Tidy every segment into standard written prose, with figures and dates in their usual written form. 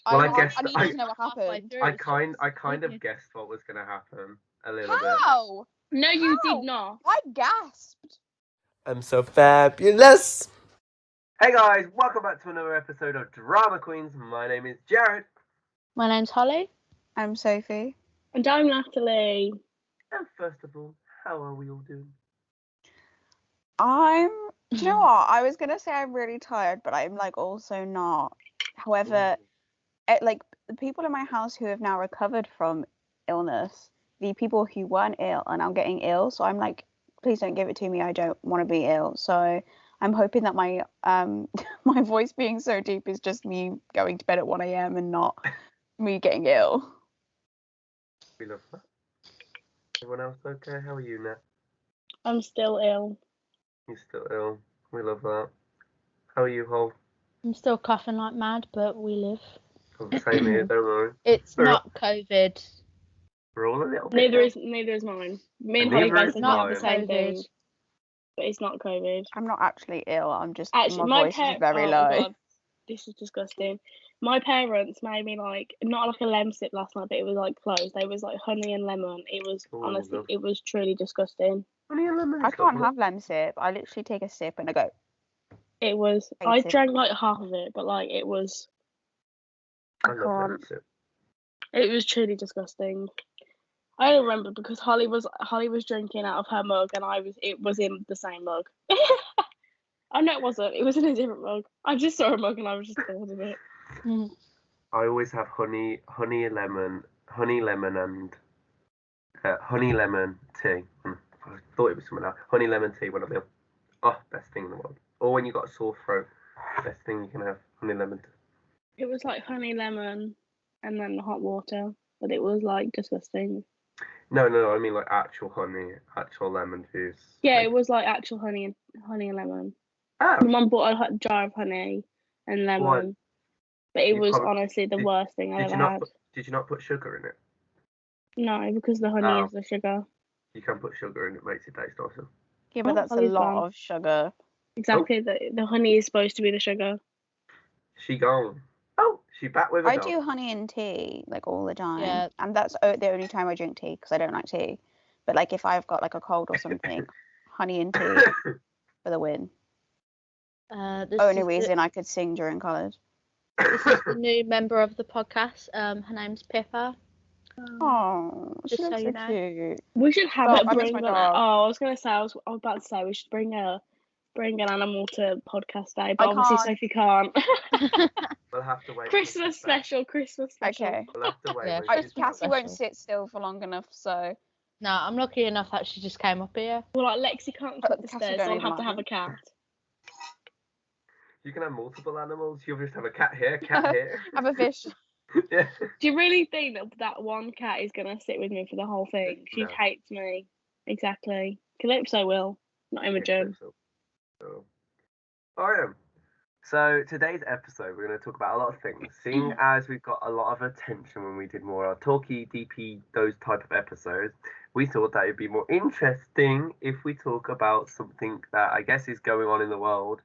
Well, I I guessed. need to know what happened. I kind of guessed what was going to happen a little bit. How? No, you How? did not. I gasped. I'm so fabulous. Hey guys, welcome back to another episode of Drama Queens. My name is Jared. My name's Holly. I'm Sophie. And I'm Natalie. And first of all, how are we all doing? Do you know what? I was gonna say I'm really tired, but I'm like also not. However, like the people in my house who have now recovered from illness, the people who weren't ill are now getting ill. So I'm like, please don't give it to me. I don't want to be ill. So I'm hoping that my my voice being so deep is just me going to bed at 1 a.m. and not me getting ill. We love that. Everyone else okay? How are you, Nat? I'm still ill. You're still ill. We love that. How are you, Hol? I'm still coughing like mad, but we live. Oh, same here, don't worry. It's We're not COVID. We're all a little bit. Neither is mine. Me and Holly Neither is basically have the mine. same thing, COVID. but it's not COVID. I'm not actually ill. I'm just Actually, my voice is very low. God, this is disgusting. My parents made me like not like a lemsip last night, but it was like close. They was like honey and lemon. It was honestly, love. it was truly disgusting. Honey and lemon. I can't have lemsip. I literally take a sip and I go. It was. Hate I it. drank like half of it, but like it was. I love can't. lemon sip. It was truly disgusting. I don't remember because Holly was drinking out of her mug and it was in the same mug. Oh no, it wasn't. It was in a different mug. I just saw a mug and I was just bored of it. I always have honey lemon, and honey lemon tea. I thought it was something else. Honey lemon tea when I'm ill. Oh, best thing in the world. Or when you got a sore throat, best thing you can have. Honey lemon tea. It was like honey lemon and then hot water, but it was like disgusting. No, I mean like actual honey, actual lemon juice. Yeah, like... it was like actual honey and lemon. Oh. My mum bought a jar of honey and lemon, What? but it You was probably- honestly the worst thing I ever had. Did you not put sugar in it? No, because the honey is the sugar. You can put sugar in, it makes it taste awesome. Yeah, but Oh, that's a Holly's lot gone. of sugar. Exactly, the honey is supposed to be the sugar. She gone. Oh, she back with a I dog. do honey and tea like all the time, Yeah. and that's the only time I drink tea because I don't like tea. But like if I've got like a cold or something, honey and tea for the win. This Only is reason I could sing during college. This is the new member of the podcast. Her name's Pippa. Oh, she Just looks so so you know. cute. We should have Oh, it. I miss my dog. I was gonna say. I was about to say we should bring an animal to podcast day, but I obviously can't. Sophie can't. We'll have to wait. Christmas special. Okay. We'll have to wait. Yeah, when she's Cassie back. won't sit still for long enough, so No, I'm lucky enough that she just came up here. Well, like Lexi can't But clip the Cassie stairs, don't so I'll even have to like have them. a cat. You can have multiple animals. You'll just have a cat here, cat here. have a fish. Yeah. Do you really think that one cat is gonna sit with me for the whole thing? She No. hates me. Exactly. Calypso will, not Imogen. So, alright. So today's episode, we're going to talk about a lot of things. Seeing as we've got a lot of attention when we did more talky, DP, those type of episodes, we thought that it'd be more interesting if we talk about something that I guess is going on in the world.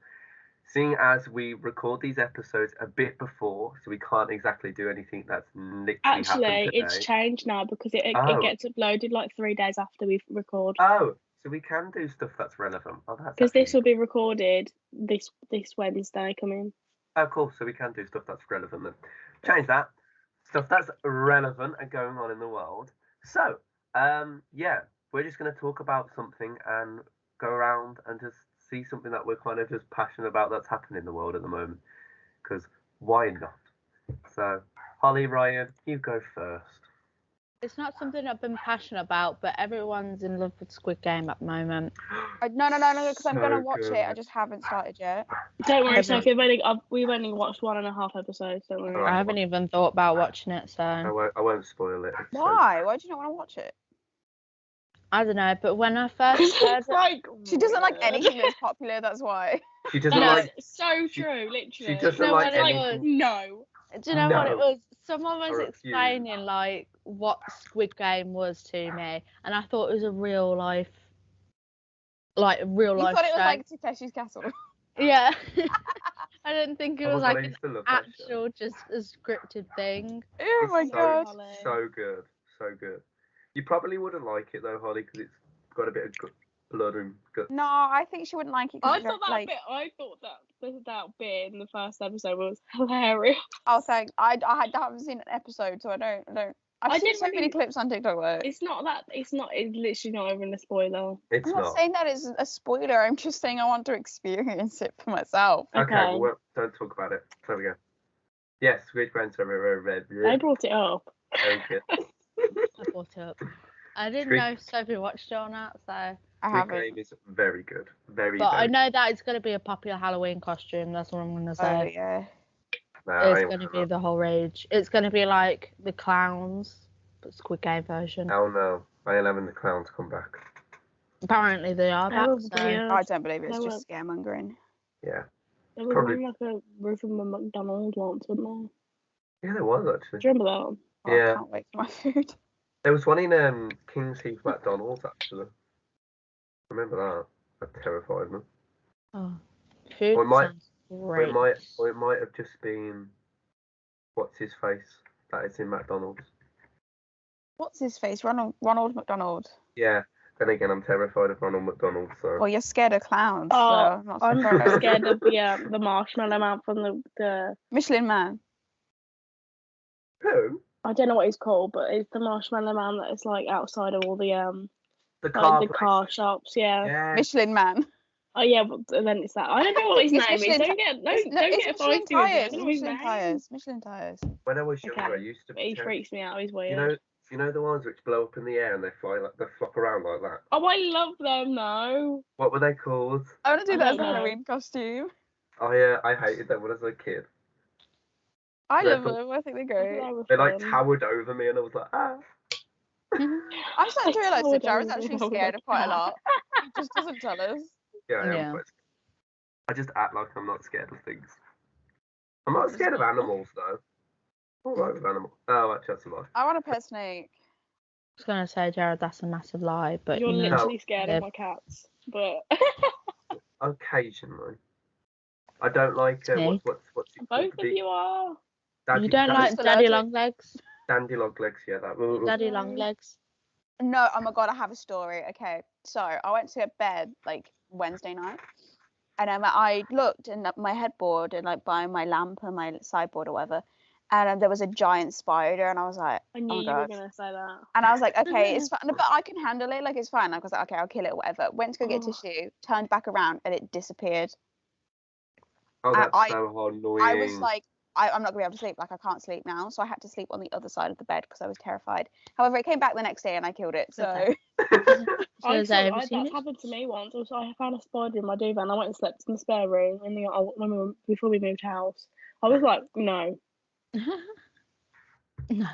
Seeing as we record these episodes a bit before, so we can't exactly do anything that's literally happened Actually, today. it's changed now because it Oh. gets uploaded like 3 days after we record. Oh, so we can do stuff that's relevant. Oh, that's Because this actually- will be recorded this Wednesday coming. Oh, cool. So we can do stuff that's relevant then. Change that. Stuff that's relevant and going on in the world. So, yeah, we're just going to talk about something and go around and just see something that we're kind of just passionate about that's happening in the world at the moment. Because why not? So, Holly, Ryan, you go first. It's not something I've been passionate about, but everyone's in love with Squid Game at the moment. No, because I'm So gonna watch good. it. I just haven't started yet. Don't worry, haven't- Sophie. We've only watched 1.5 episodes. Don't worry. Alright. I haven't even thought about watching it, I so won't spoil it. It's so- Why? Why do you not want to watch it? I don't know. But when I first heard It's like She doesn't like weird. anything that's popular. That's why. She doesn't No, like. it's so she- true, literally. She doesn't No, like I don't anything. No. do you know what it No. was? Someone was I refuse. explaining like what Squid Game was to me, and I thought it was a real life You thought it was show. like Takeshi's Castle. Yeah. I didn't think it Oh was my God, like I an used to love that show. actual, just a scripted thing. Oh It's my so, god. so good, so good. You probably wouldn't like it though, Holly, because it's got a bit of blood and guts. No, I think she wouldn't like it because I thought that bit in the first episode was hilarious. Oh, thank. I haven't seen an episode, so I don't. I've I seen didn't so many really- clips on TikTok. Where It's literally not even a spoiler. It's I'm not saying that it's a spoiler. I'm just saying I want to experience it for myself. Okay, Okay. well, don't talk about it. There we go. Yes, Squid Game's very They brought it up. good. I brought it up. I didn't Squid- know if Sophie watched it or not, so. I Squid haven't. Game is very good. Very, But very I know that it's going to be a popular Halloween costume. That's what I'm going to Oh say. yeah. No, I It's ain't going to watching be the whole rage. It's going to be like the clowns, but Squid Game version. that. Oh no, I ain't having the clowns come back. Apparently they are back. Oh, So. weird. I don't believe it. It's They just scaremongering. Yeah. There was Probably- one like a roof of a McDonald's once, wasn't Yeah, there was actually. there? Do you remember that? Oh, Yeah. I can't wait for my food. There was one in King's Heath McDonald's actually. Remember that? That terrified me. Oh, food Or it might- sounds Or great. it might have just been what's his face that is in McDonald's. What's his face? Ronald McDonald. Yeah. Then again, I'm terrified of Ronald McDonald. So Well, you're scared of clowns. Oh, so I'm not I'm surprised. scared of the marshmallow man from the Michelin Man. who? I don't know what he's called, but it's the marshmallow man that is like outside of all the The car. like the place. car shops. Yeah. Yeah. Michelin Man. Oh yeah, but then it's that. I don't know what his It's name is. Michelin Don't get It's feisty Michelin with me. I tires. don't know his Michelin name. tires. Michelin tires. When I was younger, Okay. I used to. But he freaks me out. He's weird. You know the ones which blow up in the air and they fly like they flop around like that. Oh, I love them though. What were they called? I want to do I that as a don't know. Halloween costume. I hated them when I was a kid. I They're love cool. them. I think they're I great. thought they were They like fun. towered over me, and I was like, ah. I'm starting to realise that Jared's actually scared of quite a lot. He just doesn't tell us. Yeah, I am Yeah. quite scared. I just act like I'm not scared of things. I'm not scared of animals though. I'm alright with animals. Oh, actually, that's a lie. I want a pet snake. I was going to say, Jared, that's a massive lie, but You're you know, literally scared yeah. of my cats, but Occasionally. I don't like Snake. what's it both called? of you are. Daddy, you don't daddy, like Just daddy allergic. long legs. dandy long legs. Yeah, that. Daddy long legs. No, oh my god, I have a story. Okay, so I went to bed like Wednesday night, and I looked in my headboard and like by my lamp and my sideboard or whatever, and there was a giant spider, and I was like, I knew oh you god. were gonna say that. And I was like, okay, it's fine, but I can handle it. Like it's fine. Like, I was like, okay, I'll kill it or whatever. Went to go get Oh. tissue, turned back around, and it disappeared. Oh, that's I- so annoying. I was like, I'm not gonna be able to sleep. Like I can't sleep now, so I had to sleep on the other side of the bed because I was terrified. However, it came back the next day and I killed it. So Okay. That's seen it? happened to me once. Also, I found a spider in my duvet and I went and slept in the spare room before we moved house. I was like, no, No.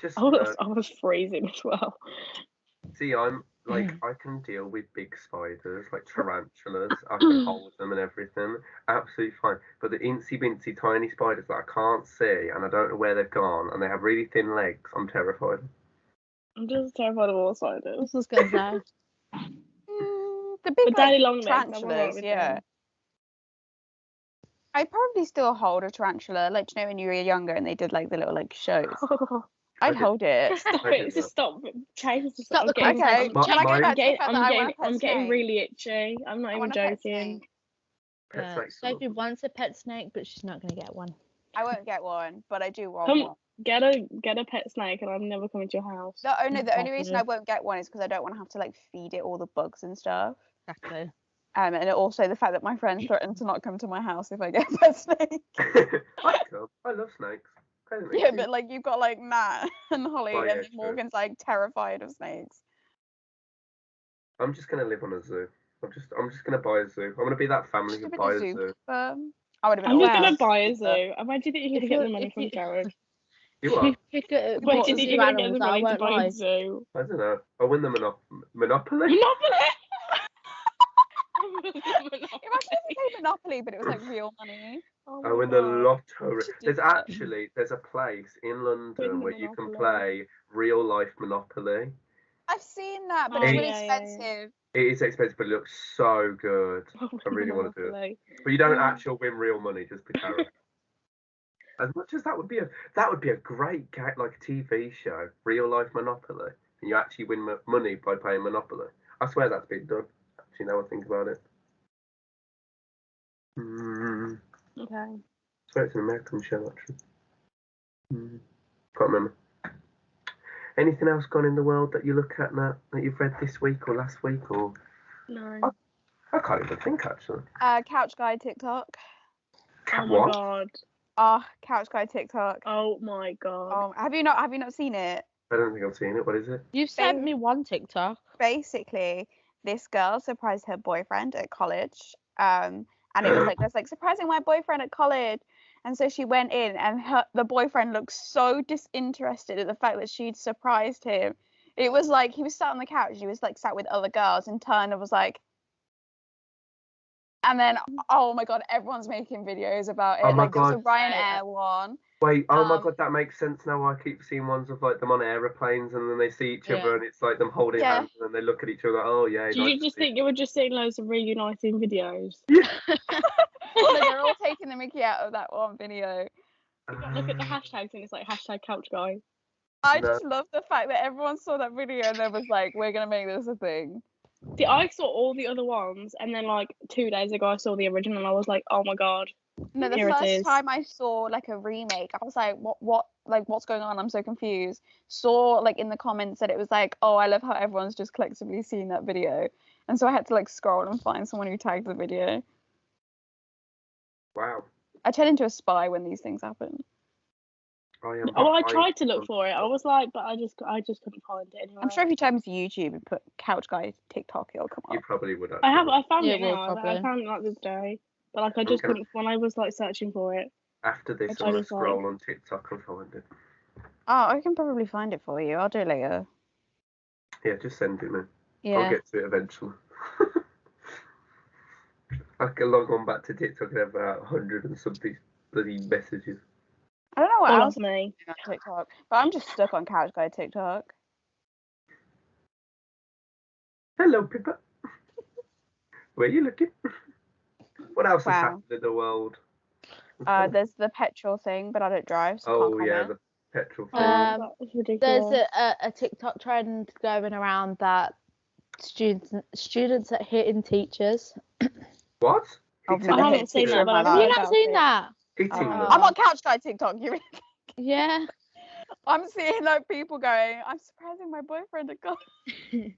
just I was freezing as well. see, I'm like I can deal with big spiders, like tarantulas. I can hold them and everything, absolutely fine. But the incy bincy tiny spiders that I can't see and I don't know where they've gone, and they have really thin legs, I'm terrified. I'm just terrified of all I spiders. was going to say. The big But daddy long legs, tarantulas, yeah. I'd probably still hold a tarantula, like you know when you were younger and they did like the little like shows. I'd did- hold it. Stop I did it! Just stop. Change the Stop the I'm getting, Okay, I'm, My- can I go mine- back to the fact that I want a pet I'm getting snake? really itchy. I'm not I even want a pet joking. snake. Pet Yeah. snakes are Sophie lovely. wants a pet snake, but she's not going to get one. I won't get one, but I do want Come- one. Get a pet snake, and I'm never coming to your house. The only reason I Exactly. won't get one is because I don't want to have to like feed it all the bugs and stuff. Exactly. And also the fact that my friends threatened to not come to my house if I get a pet snake. I love snakes. Kind of Yeah, but like you've got like Matt and Holly, Oh, yeah, and true. Morgan's like terrified of snakes. I'm just gonna live on a zoo. I'm just gonna buy a zoo. I'm gonna be that family Should who have been buy a a zoo. zoo. I would have been. I'm just aware. gonna buy a But- zoo. Where do you think you're If gonna get you- the money if from, you- Jared? You If are? you pick a Where what do you think zoo you're gonna get the animals, I money to won't buy lie. a zoo? I don't know. I'll win the Monopoly. Monopoly. Imagine if it came Monopoly, but it was like real money. Oh I my win the God. lottery. Should do There's that. actually there's a place in London Win the where you can Monopoly. play real life Monopoly. I've seen that, but Oh, it's really yeah, yeah, yeah. expensive. It is expensive, but it looks so good. I really want to do it. Monopoly. But you don't Mm. actually win real money, just the carrot. As much as that would be a great like a TV show, real life Monopoly, and you actually win money by playing Monopoly. I swear that's been done. Actually, now I think about it. Okay. I swear it's an American show actually. Can't remember. Anything else gone in the world that you look at now that you've read this week or last week or? No. I can't even think actually. Couch Guy TikTok. Oh my What? god. Couch Guy TikTok. Oh my god. Have you not seen it? I don't think I've seen it. What is it? You've sent me one TikTok. Basically, this girl surprised her boyfriend at college. And it was like surprising my boyfriend at college. And so she went in, and the boyfriend looked so disinterested at the fact that she'd surprised him. It was like he was sat on the couch. He was like sat with other girls, and turned and was like. And then, oh my god, everyone's making videos about it. Oh my like there was a God. Ryanair one. Wait, oh my Um, god, that makes sense now. I keep seeing ones of like them on aeroplanes and then they see each Yeah. other and it's like them holding Yeah. hands and then they look at each other like, oh yeah. Did nice you to just see think you were just seeing loads of reuniting videos? Like, they're all taking the mickey out of that one video. Look at the hashtags and it's like hashtag couch guy. I No. just love the fact that everyone saw that video and then was like, we're gonna make this a thing. See, I saw all the other ones and then like 2 days ago I saw the original and I was like, oh my god. No, the Here it first is. time I saw like a remake, I was like, what's going on? I'm so confused. Saw like in the comments that it was like, oh, I love how everyone's just collectively seen that video. And so I had to like scroll and find someone who tagged the video. Wow. I turn into a spy when these things happen. I tried to look for it. I was like, but I just couldn't find it anywhere. I'm sure if you type into YouTube and put Couch Guy TikTok, it'll come You up. probably would. I found Yeah, it well, now. I probably. found it like the other day. But like I just Okay. couldn't when I was like searching for it. After this, I I'm gonna just, like- scroll on TikTok and find it. Oh, I can probably find it for you. I'll do it later. Yeah, just send it, man. I'll Yeah. get to it eventually. I can log on back to TikTok and have about 100 and something bloody messages. I don't know what All else of me. on TikTok, but I'm just stuck on Couch Guy TikTok. Hello, Pippa. Where are you looking? What else has Wow. happened in the world? There's the petrol thing, but I don't drive, so I Oh can't yeah, comment. the petrol thing. Um, That was There's ridiculous. a TikTok trend going around that students are hitting teachers. What? I've Hitting I never haven't hit a seen teacher that, in but my I've Have life. you not seen that? Hitting Oh. them. I'm on Couch Guy TikTok. Yeah. I'm seeing like people going, I'm surprising my boyfriend at college.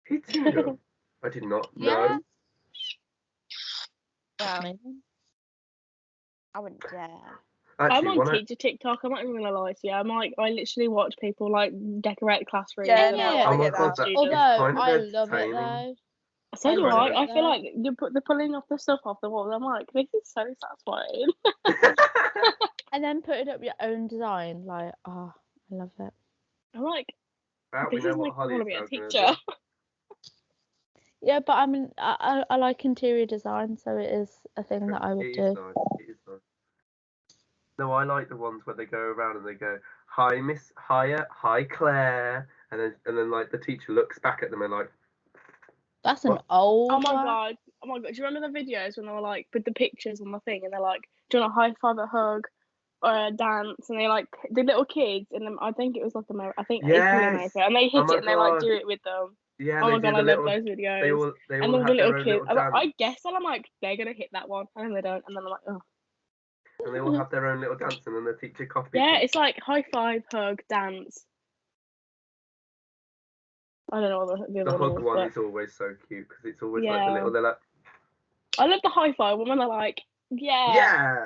Hitting them. I did not Yeah. know. Wow, Amazing. I wouldn't dare. I'm Actually, on one teacher TikTok. I'm not even gonna lie to you. I literally watch people like decorate classrooms. Yeah, and, no, like, I oh my get god, that. that is Although kind of I love it entertaining. though. So I do love I. it I feel though. like they're pulling off the stuff off the walls. I'm like, this is so satisfying. And then putting up your own design, like, oh, I love it. I'm like, Well, we this know is what making me Holly want is to be a now gonna teacher. do. Yeah, but I mean, I like interior design, so it is a thing that I would It is do. nice. It is nice. No, I like the ones where they go around and they go, "Hi, Miss Hiya, hi, Claire," and then like the teacher looks back at them and like, That's an What? old Oh my one. god. Oh my god. Do you remember the videos when they were like with the pictures on the thing and they're like, do you want a high five, a hug, or a dance? And they like the little kids and then I think it was like America. I think it's probably Yes! America. And they hit Oh my it and they like God. do it with them. yeah, Oh they my do god, the I love little. those They videos. all And all have the their little own kids. little dance, I guess and I'm like, they're gonna hit that one, and then they don't, and then I'm like, oh. and they all have their own little dance, and then the teacher copies. Yeah, them. it's like high five, hug, dance. I don't know what the The other one hug is, one but is always so cute because it's always like the yeah. little. They're like, I love the high five when they're like, yeah. yeah.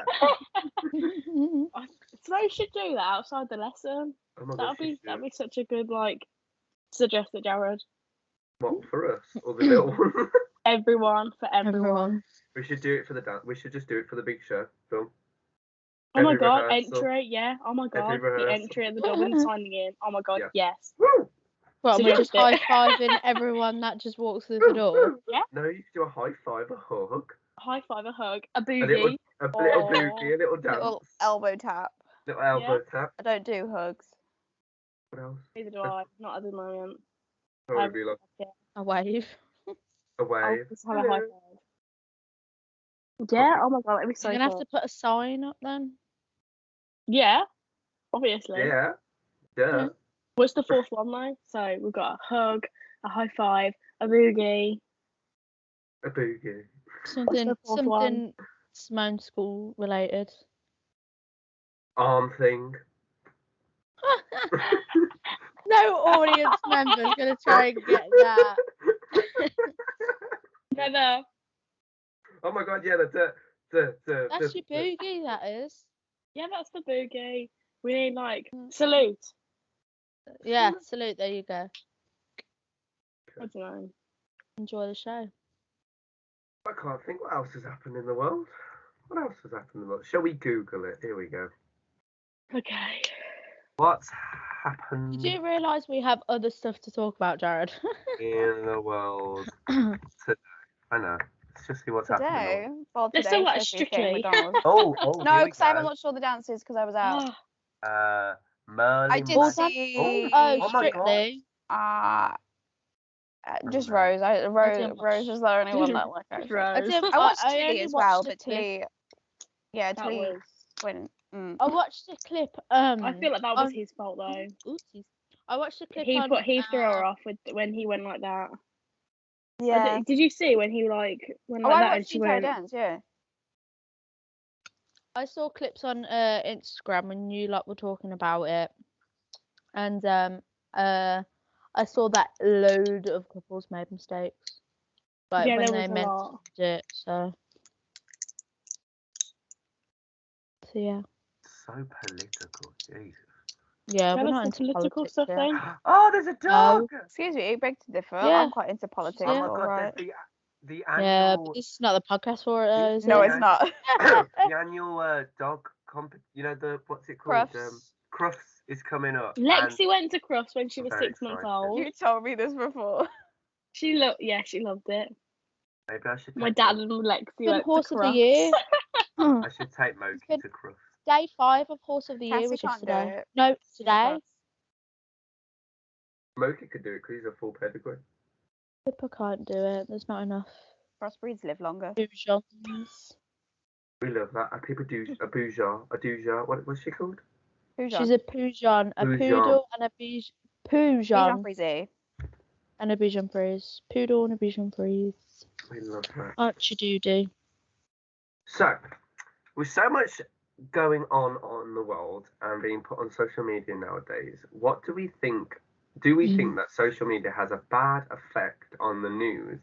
So they should do that outside the lesson. Oh my That'd gosh, you be should. such a good like suggest it, Jared. What for us or the little one? Everyone for everyone. Everyone. We should do it for the dance. We should just do it for the big show. Film. Oh my Every god, rehearsal. entry, yeah. Oh my god, the rehearsal. entry at the door and signing in. Oh my god, Yeah. yes. Woo! Well, So we're just just high fiving everyone that just walks through the door. Yeah. No, you can do a high five, a hug, High five, a hug, a a little, boogie. little Or boogie, a little dance, Little elbow tap. little elbow tap. I don't do hugs. What else? Neither do I. Not at the moment. Probably be like A wave. a I'll wave. just have a high five. Yeah. Oh my god, that'd be so You're gonna have cool. to put a sign up then. Yeah, obviously. Yeah. Yeah. What's the fourth one though? So we've got a hug, a high five, a boogie. A boogie. Something fourth one? something Simone School related. Arm thing. No audience member's gonna try and get that. Never. Oh my god, yeah, That's your boogie, that is. Yeah, that's the boogie. We need like salute. Yeah, salute, there you go. I don't know. Enjoy the show. I can't think what else has happened in the world. What else has happened in the world? Shall we Google it? Here we go. Okay. What's happened Did you realise we have other stuff to talk about, Jared? in the world today? I know. Let's just see what's happening. Today? Well, Let's today talk about Sophie's getting Strictly. McDonald's. Oh, No, here we because I haven't go. watched all the dances because I was out. Merlin. I did Well, see. Oh, Oh my God. Strictly. Just no. Rose. Rose didn't Rose was the only one that like I Just saw. I Rose. I watched I Tilly only as well, watched but the clip. Tilly, yeah, That Tilly was. went. I watched the clip. I feel like that was on- his fault though. Oopsies. I watched the clip He on. threw her off when he went like that. Yeah. Did you see when he went Oh, like I that and watched the she entire went? dance. Yeah. I saw clips on Instagram when you lot were talking about it, and I saw that load of couples made mistakes, like Yeah, when there they was a meant lot. to do it. So yeah, So political, Jesus. yeah, Tell we're us not the into political politics stuff here. then. Oh, there's a dog. Excuse me, beg to differ. Yeah. I'm quite into politics. Oh Yeah. my All god, right. there's the Yeah, annual but this is not the podcast for it, though, is No, it? it's not. the annual dog you know, the what's it called? Crufts. Crufts is coming up. and Lexi went to Crufts when she was Very 6 months excited. old. You told me this before. She loved it. maybe I should take My dad Moki. and Lexi Been went horse to of the Crufts. year. I should take Moki been- to Crufts. Day 5 of horse of the year Cassie was can't do yesterday. it. No, She's today. got- Moki could do it because he's a full pedigree. Pippa can't do it. There's not enough Crossbreeds live longer. Boujons. We love that. A Bouja. What's she called? She's a Poujon, a Poujon. poodle and a Bichon Poujon Frise. and a Bichon Frise. Poodle and a Bichon Frise. We love that. Archie-doodie. So, with so much going on the world and being put on social media nowadays, what do we think? Do we think that social media has a bad effect on the news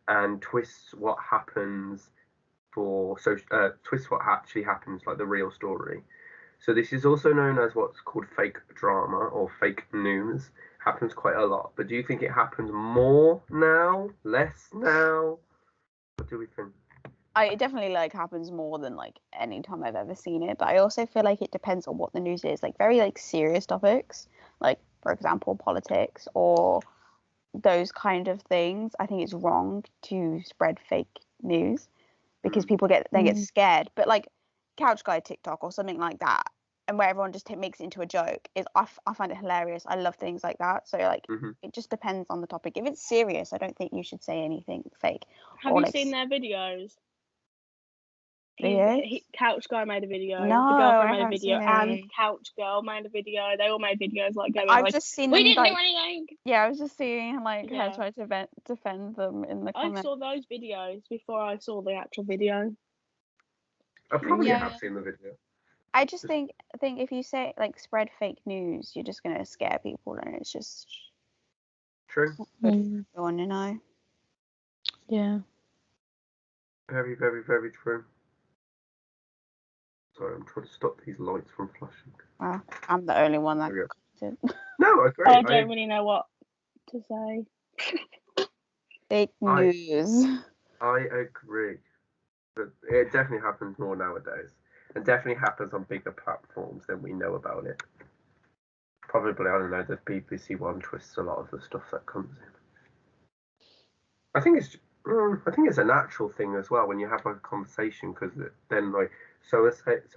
and twists what happens twists what actually happens, like the real story? So this is also known as what's called fake drama or fake news. Happens quite a lot. But do you think it happens more now, less now? What do we think? It definitely happens more than any time I've ever seen it, but I also feel like it depends on what the news is. Very serious topics, for example politics or those kind of things. I think it's wrong to spread fake news because people get scared. But Couch Guy TikTok or something like that, and where everyone just makes it into a joke, is I find it hilarious. I love things like that. So it just depends on the topic. If it's serious, I don't think you should say anything fake. Have or you seen their videos? Videos? Couch Guy made a video. No, the girlfriend I made a haven't video, seen and any. Couch Girl made a video. They all made videos going I've just seen we them, didn't do anything. Yeah, I was just seeing her Yeah. try to defend them in the I comments. saw those videos before I saw the actual video. I probably Yeah. have seen the video. I just think if you say spread fake news, you're just gonna scare people, and it's just True. good for everyone, Yeah. Very, very, very true. Sorry, I'm trying to stop these lights from flashing. Wow, I'm the only one that Okay. commented. No, I agree. I don't really know what to say. Fake news. I agree. But it definitely happens more nowadays. And definitely happens on bigger platforms than we know about it. Probably, I don't know, the BBC One twists a lot of the stuff that comes in. I think it's a natural thing as well when you have a conversation, because then so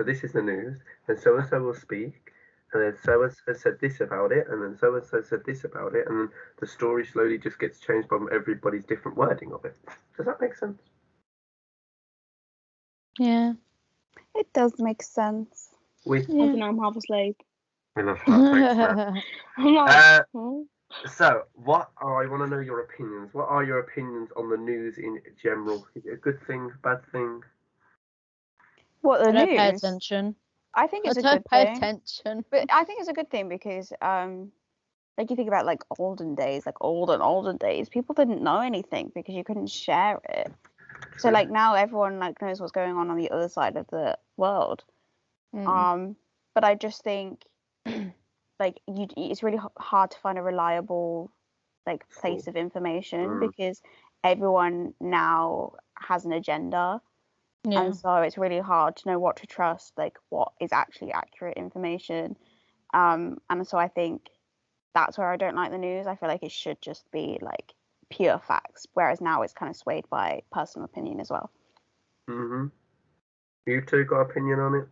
this is the news, then so and so will speak, and then so and so said this about it, and then so and so said this about it, and then the story slowly just gets changed by everybody's different wording of it. Does that make sense? Yeah. It does make sense. We I don't know, I'm half asleep. love that. Thanks, Matt. I'm like, So, I want to know your opinions. What are your opinions on the news in general? Is it a good thing, bad thing? What, the I don't pay news? attention. I think I it's a don't good pay thing. attention. But I think it's a good thing because like you think about like olden days, like olden days, people didn't know anything because you couldn't share it. So like now everyone like knows what's going on the other side of the world. But I just think like it's really hard to find a reliable like place of information because everyone now has an agenda. Yeah. And so it's really hard to know what to trust, like what is actually accurate information. And so I think that's where I don't like the news. I feel like it should just be like pure facts, whereas now it's kind of swayed by personal opinion as well. You two got opinion on it?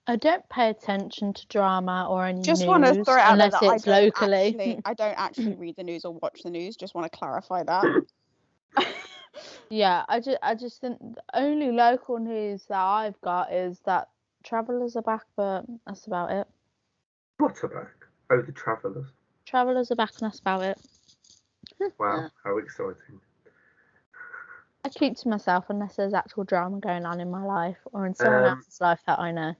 I don't pay attention to drama or any Just news want to throw it out there unless that it's locally. I don't actually read the news or watch the news. Just want to clarify that. Yeah, I just think the only local news that I've got is that Travellers are back, but that's about it. What are back? Oh, the Travellers. Travellers are back, and that's about it. Wow, how exciting. I keep to myself unless there's actual drama going on in my life or in someone else's life that I know.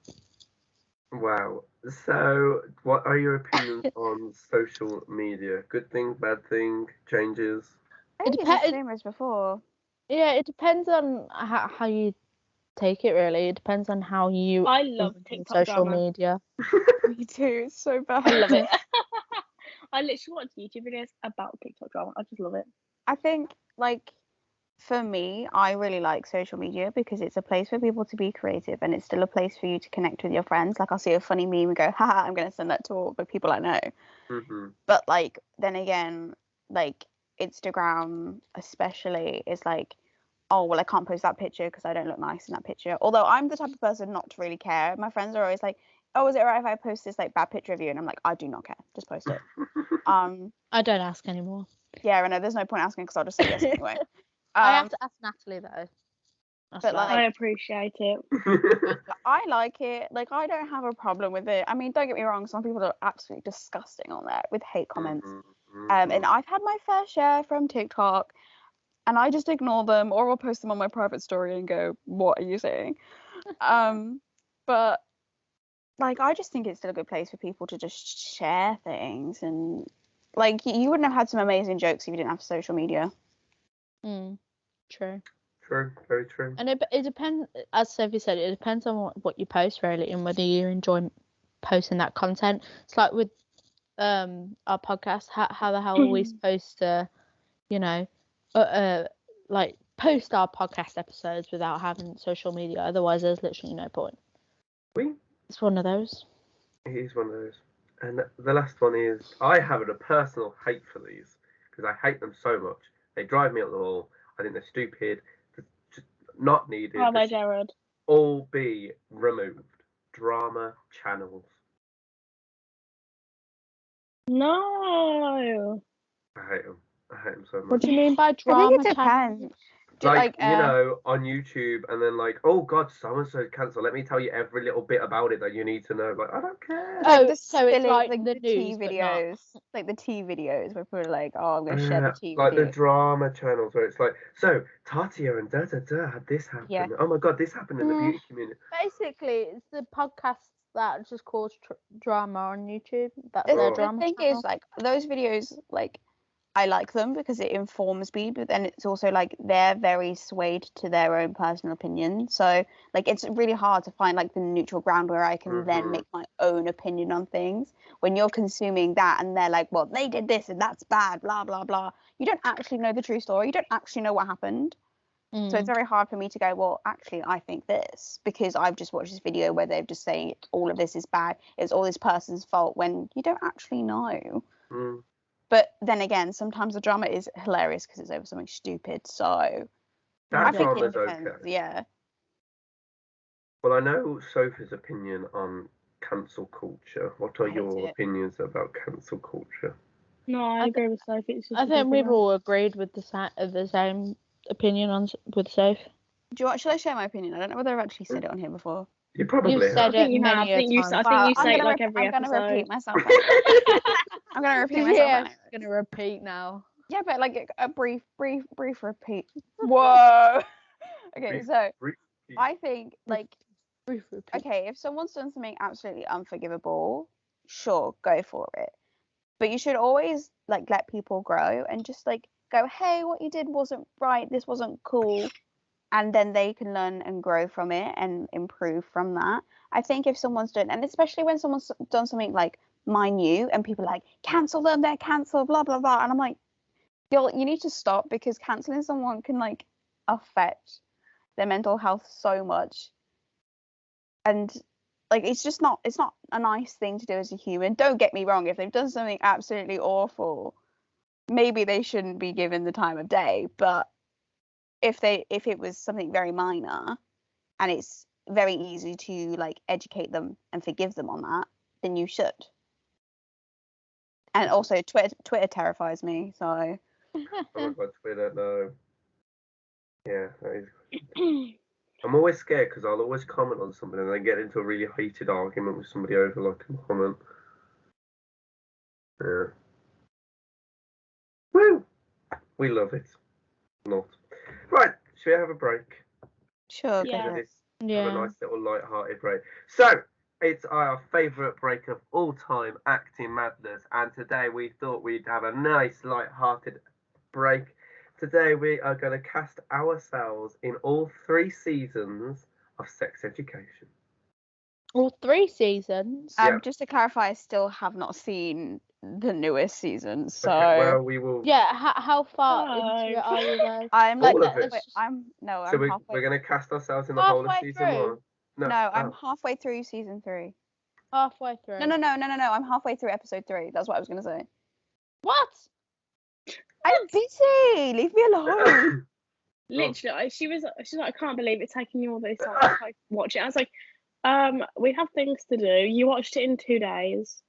Wow. So, what are your opinions on social media? Good thing, bad thing, changes? I think it's the same as before. Yeah, it depends on how you take it, really. It depends on how you I love TikTok social drama. media. Me too. It's so bad. I love it. I literally watch YouTube videos about TikTok drama. I just love it. I think, like, for me, I really like social media because it's a place for people to be creative and it's still a place for you to connect with your friends. Like, I'll see a funny meme and go, haha, I'm going to send that to all the people I know. But, like, then again, like, Instagram especially is like, oh, well, I can't post that picture because I don't look nice in that picture. Although I'm the type of person not to really care. My friends are always like, oh, is it alright if I post this, like, bad picture of you? And I'm like, I do not care. Just post it. I don't ask anymore. Yeah, I know. There's no point asking because I'll just say yes anyway. I have to ask Natalie though. But like, I appreciate it. I like it. Like, I don't have a problem with it. I mean, don't get me wrong. Some people are absolutely disgusting on there with hate comments. And I've had my fair share from TikTok, and I just ignore them, or I'll post them on my private story and go, "What are you saying?" But like, I just think it's still a good place for people to just share things, and like, you wouldn't have had some amazing jokes if you didn't have social media. True. True, very true. And it depends, as Sophie said, it depends on what you post really and whether you enjoy posting that content. It's like with our podcast, how the hell are we supposed to, you know, like post our podcast episodes without having social media? Otherwise, there's literally no point. It's one of those. It is one of those. And the last one is, I have a personal hate for these because I hate them so much. They drive me up the wall. I think they're stupid. They're just not needed. How about Jared? All be removed. Drama channels. No. I hate them. I hate them so much. What do you mean by I drama think it channels? depends. Like, you know, on YouTube, and then like, oh God, so-and-so cancelled. Let me tell you every little bit about it that you need to know. Like, I don't care. Oh, so it's like the tea news, but videos, like the tea videos where people are like, "Oh, I'm going to share the tea like with you." the drama channels where it's like, so Tatia and da had this happen. Yeah. Oh my God, this happened in the beauty community. Basically, it's the podcasts that just cause drama on YouTube. That's their drama The thing channel. is, like, those videos, like, I like them because it informs me, but then it's also like they're very swayed to their own personal opinion. So like, it's really hard to find like the neutral ground where I can then make my own opinion on things. When you're consuming that and they're like, well, they did this and that's bad, blah blah blah. You don't actually know the true story. You don't actually know what happened. So it's very hard for me to go, well, actually, I think this because I've just watched this video where they're just saying all of this is bad. It's all this person's fault when you don't actually know. But then again, sometimes the drama is hilarious because it's over something stupid. So That I think it drama's depends. okay. Yeah. Well, I know Sophie's opinion on cancel culture. What are I hate your it. opinions about cancel culture? No, I agree with Sophie. It's just I think we've ridiculous. all agreed with the same opinion with Soph. Do you want? Should I share my opinion? I don't know whether I've actually said it on here before. You probably You've have. said I think it you have. many I think you, a time. I think Well, you say it like I'm every gonna episode. repeat myself. I'm gonna repeat myself. Yeah, anyway. she's gonna repeat now. Yeah, but like a brief repeat. Whoa. Okay, so I think like Brief repeat. okay, if someone's done something absolutely unforgivable, sure, go for it. But you should always like let people grow and just like go, hey, what you did wasn't right. This wasn't cool. And then they can learn and grow from it and improve from that. I think if someone's done, and especially when someone's done something like minute and people are like, cancel them, they're cancelled, blah, blah, blah. And I'm like, you need to stop because cancelling someone can like affect their mental health so much. And like, it's not a nice thing to do as a human. Don't get me wrong. If they've done something absolutely awful, maybe they shouldn't be given the time of day. But if it was something very minor and it's very easy to like educate them and forgive them on that, then you should. And also Twitter terrifies me, so Oh my god, Twitter, no. Yeah, that is. I'm always scared because I'll always comment on something and then get into a really heated argument with somebody over like a comment. Yeah. Woo! We love it. Not. Right, should we have a break? sure. Yeah. Go for it. Have a Yeah. nice little light-hearted break. So, it's our favourite break of all time, Acting Madness, and today we thought we'd have a nice light-hearted break. Today we are going to cast ourselves in all 3 seasons of Sex Education. All 3 seasons. Yeah. Just to clarify, I still have not seen the newest season, so Okay, well, we will. Yeah. How far into it are you guys? I'm All like of it. I'm So halfway. we're going to cast ourselves in the whole of Halfway season through? 1. No, I'm oh. halfway through season 3. Halfway through. No. I'm halfway through episode 3. That's what I was gonna say. What? I'm busy. Leave me alone. Literally, she's like, I can't believe it's taking you all this time to like, watch it. I was like, we have things to do. You watched it in 2 days.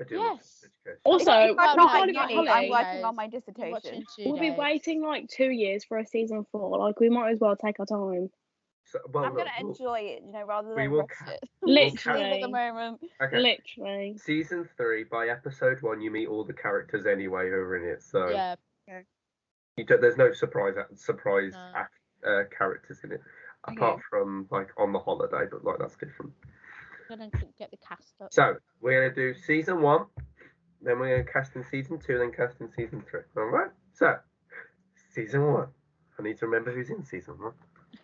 I do Yes. Sex Education. Also, I'm Well, not no, at not uni. in I'm 2 working on days. my You watch it in dissertation. 2 we'll be days. waiting like 2 years for a season 4. Like, we might as well take our time. So, well, I'm gonna look, enjoy it, rather we than will rush it. we'll Leave at the moment. Okay. Literally. Season 3, by episode 1, you meet all the characters anyway who are in it. So Yeah. there's no surprise No. characters in it, apart from like on the holiday, but like that's different. I'm gonna get the cast up. So we're gonna do season 1, then we're gonna cast in season 2, then cast in season 3. All right. So season 1. I need to remember who's in season 1.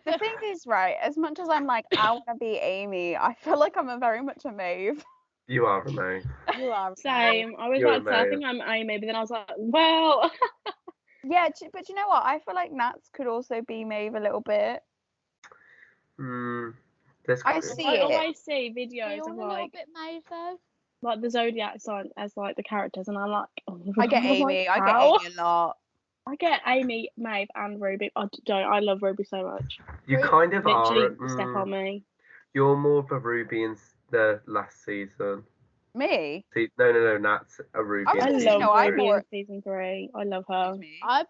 The thing is, right, as much as I'm like, I want to be Amy, I feel like I'm very much a Maeve. You are Renee. You are. Same. I was You're about to say, I Maya. think I'm Amy, but then I was like, well. Yeah, but you know what? I feel like Nats could also be Maeve a little bit. There's I Chris. see I it. always see Are you videos all of a little like bit Maeve though? the zodiac sign as like the characters, and I'm like, oh, I get I'm like, Amy. I get how? Amy a lot. I get Amy, Maeve, and Ruby. I love Ruby so much. You kind of Literally, are. step on me. You're more of a Ruby in the last season. Me? No, Nat's a Ruby. I was I gonna in say, love season no, I'm Ruby three. more- in season 3. I love her. Me. I I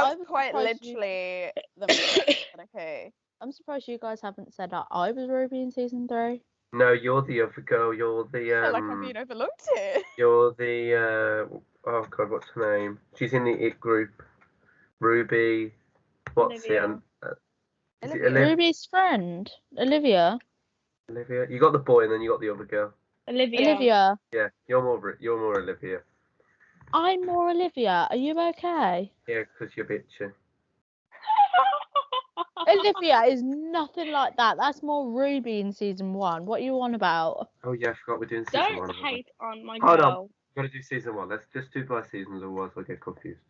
was was quite surprised literally the Maeve, but okay. I'm surprised you guys haven't said that I was Ruby in season 3. No, you're the other girl. You're I feel like I'm being overlooked here. You're the oh god, what's her name? She's in the It group. Ruby. What's Olivia. it? Is it Olivia. Ruby's friend, Olivia. Olivia? You got the boy and then you got the other girl. Olivia. Yeah, you're more Olivia. I'm more Olivia. Are you okay? Yeah, because you're bitchy. Olivia is nothing like that. That's more Ruby in season 1. What are you on about? Oh yeah, I forgot we're doing season 1. Don't hate on my Hold on. girl. We've got to do season 1. Let's just do by seasons, otherwise I'll get confused.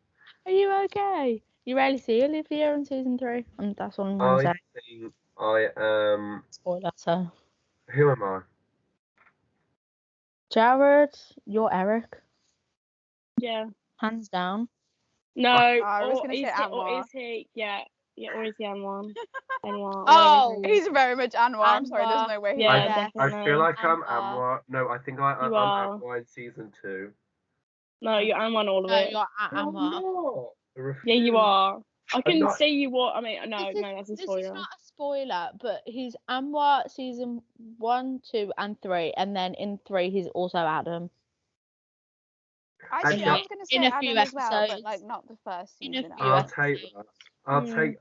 Are you okay? You rarely see Olivia in season 3. And that's what I'm going to I say. think I am. Spoiler, so. Who am I? Jared, you're Eric. Yeah. Hands down. No. I was gonna say Or Anwar. is he? Yeah. Yeah, or is he Anwar? Anwar. Oh, He's very much Anwar. I'm sorry, there's Anwar. no way he Yeah, is. I definitely. feel like I'm Anwar. Anwar. No, I think I'm You are. Anwar in season 2. No, you're Anwar all of No, it. you're I'm Anwar. not. I Yeah, you refuse. are. I I'm can not. say you what. I mean, no, that's a This is spoiler. not a spoiler, but he's Anwar season 1, 2, and 3, and then in 3 he's also Adam. Actually, Actually, I was going to say in a Adam few as well, but episodes. like not the first In a season. few I'll Adam. take that.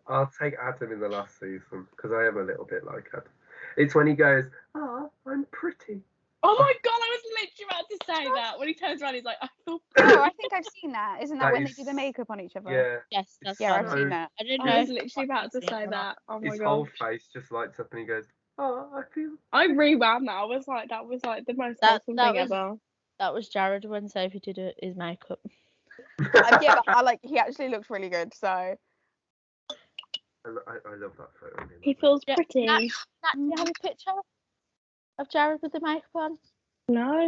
I'll take Adam in the last season because I am a little bit like Adam. It's when he goes, "Oh, I'm pretty." Oh my god, I was literally about to say that. When he turns around, he's like, I feel Oh, I think I've seen that. Isn't that That when is- they do the makeup on each other? Yeah. Yes, that's Yeah, I've so- seen that. I don't I know. was if literally about to you've seen say it or not. that. Oh my His god. whole face just lights up and he goes, "Oh, I feel." I rewound that. I was like, that was like the most That- wholesome that thing was- ever. That was Jared when Sophie did his makeup. Yeah, but I like he actually looks really good. So I love that photo. He feels Yeah, pretty. Nat, do you have a picture of Jared with the makeup on? No,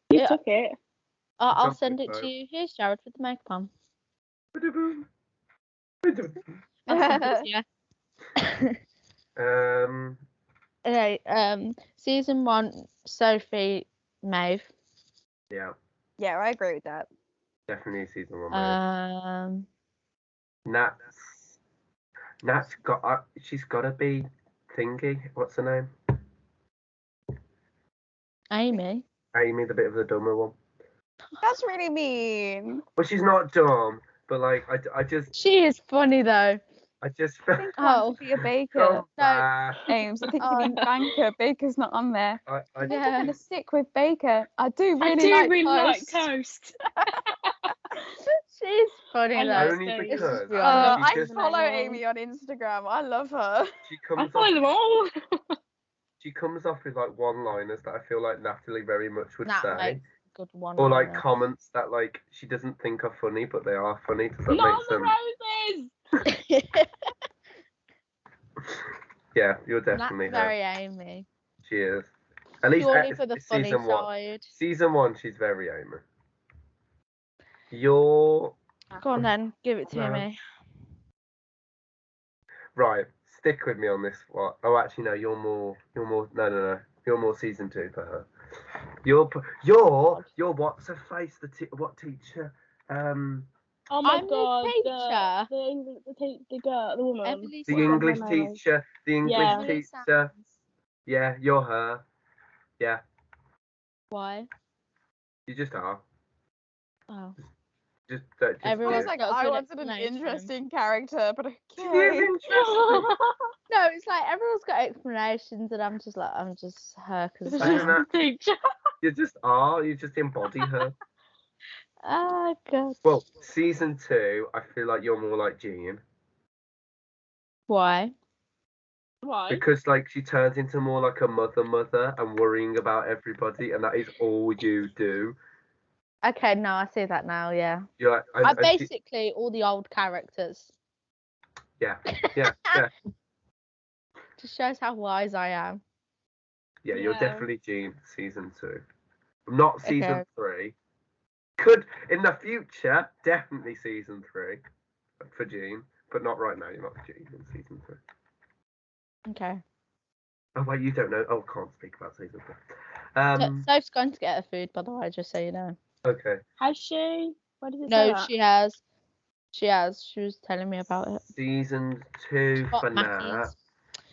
you Yeah. took it. I'll It's on send my it to phone. you. Here's Jared with the makeup on. I'll send it to you. Okay, season 1, Sophie, Maeve. Yeah, yeah, I agree with that. definitely season 1. Mate. Nat's got. She's got to be thingy. What's her name? Amy. Amy, the bit of the dumber one. That's really mean. Well, she's not dumb, but like I just She is funny though. I think I Oh. want to be a baker. Come back. Ames, I think you Oh, mean banker. Baker's not on there. I I think Yeah. I'm gonna stick with Baker. I do I really do like really like toast. toast. She's funny I though. love Only toast. because be honest. she I just follow Amy on Instagram. I love her. she I comes follow off them all. she comes off with like one-liners that I feel like Natalie very much would Nat say, makes good one. or like comments that like she doesn't think are funny but they are funny. Does that Not make the sense? roses. Yeah, you're Nat's definitely her. very Amy. She is. At least Purely for the funny season 1. side. Season 1, she's very Amy. You're Go on then, give it to No. me. right. Stick with me on this one. Oh, actually, no. You're more. No. You're more season 2 for her. You're what's her face? What teacher? Oh my I'm the god. teacher. The English, the girl, the woman. Emily The Sands. English her name is? teacher. The English Yeah. Emily teacher. Sands. Yeah, you're her. Yeah, Why? you just are. Oh. Just Everyone's It's like got a I good wanted an explanation. interesting character, but She is okay. interesting. No, it's like everyone's got explanations, and I'm just her because. It's I don't just know. the teacher. You just are. You just embody her. Oh god. Well, season 2, I feel like you're more like Jean. Why? Why? Because like she turns into more like a mother and worrying about everybody, and that is all you do. Okay, no, I see that now. Yeah. You're like, I'm basically all the old characters. yeah. Just shows how wise I am. Yeah, you're Yeah. definitely Jean season 2. Not season Okay. 3. Could in the future, definitely season 3 for Jean, but not right now. You're not Jean in season 3. Okay. Oh wait, you don't know. Oh, can't speak about season 3. Soph's going to get her food, by the way, just so you know. Okay. Has she? Why did it say No, that? she has. She has. She was telling me about it. Season 2 Hot for Nat. Mackies.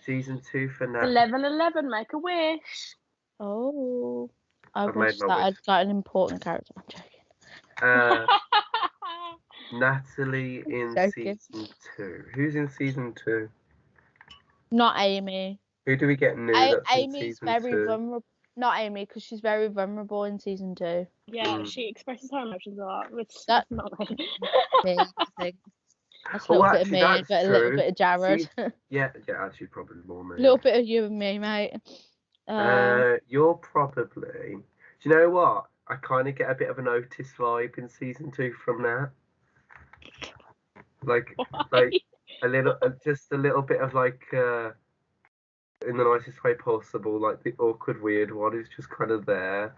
Season 2 for Nat. 11:11, make a wish. Oh. I I've made wish my that wish. I'd got an important character. I'm joking. Natalie in Joking. season 2. Who's in season 2? Not Amy. Who do we get new that's in Amy's season very 2? vulnerable. Not Amy, because she's very vulnerable in season 2. Yeah, she expresses her emotions a lot, which That- is not me. Me, I think. That's a Oh, little bit of actually, me, that's but a little true. bit of Jared. Yeah, actually, probably more me. A little bit of you and me, mate. You're probably. Do you know what? I kind of get a bit of an Otis vibe in season 2 from Nat. Like a little, just a little bit of like, in the nicest way possible, like the awkward, weird one is just kind of there.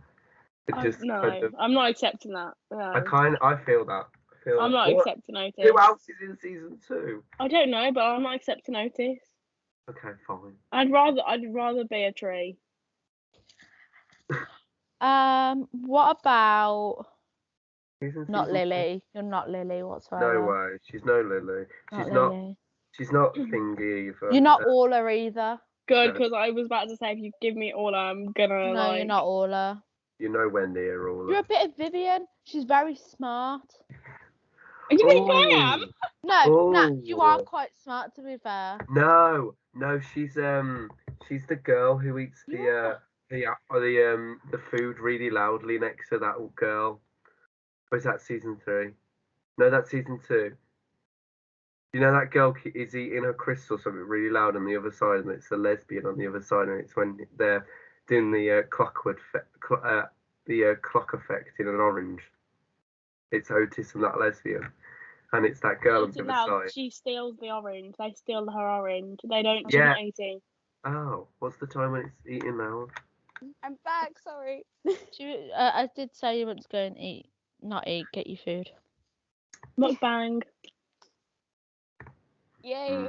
It just no, kind of. I'm not accepting that. No. I feel that. feel. I'm not What? accepting Otis. Who else is in season 2? I don't know, but I'm not accepting Otis. Okay, fine. I'd rather be a tree. What about Who's in not season 2? Lily? You're not Lily whatsoever. No way. She's no Lily. Not She's not. Lily. She's not Thingy either. You're not Orla either. Good, No. because I was about to say if you give me all, I'm gonna No, you're not Orla. You're nowhere near all. You're a bit of Vivian. She's very smart. You think I am? No, Nat, Oh. you are quite smart to be fair. No, she's the girl who eats Yeah. the food really loudly next to that girl. Or is that season 3? No, that's season 2. You know that girl is eating her crisps or something really loud on the other side, and it's a lesbian on the other side, and it's when they're doing the clock effect in an orange. It's Otis and that lesbian, and it's that girl on the other side. She steals the orange. They steal her orange. They don't. She's Yeah. not eating. Oh, what's the time when it's eating now? I'm back. Sorry. I did say you want to go and eat, not eat, get your food. Mukbang. Yay.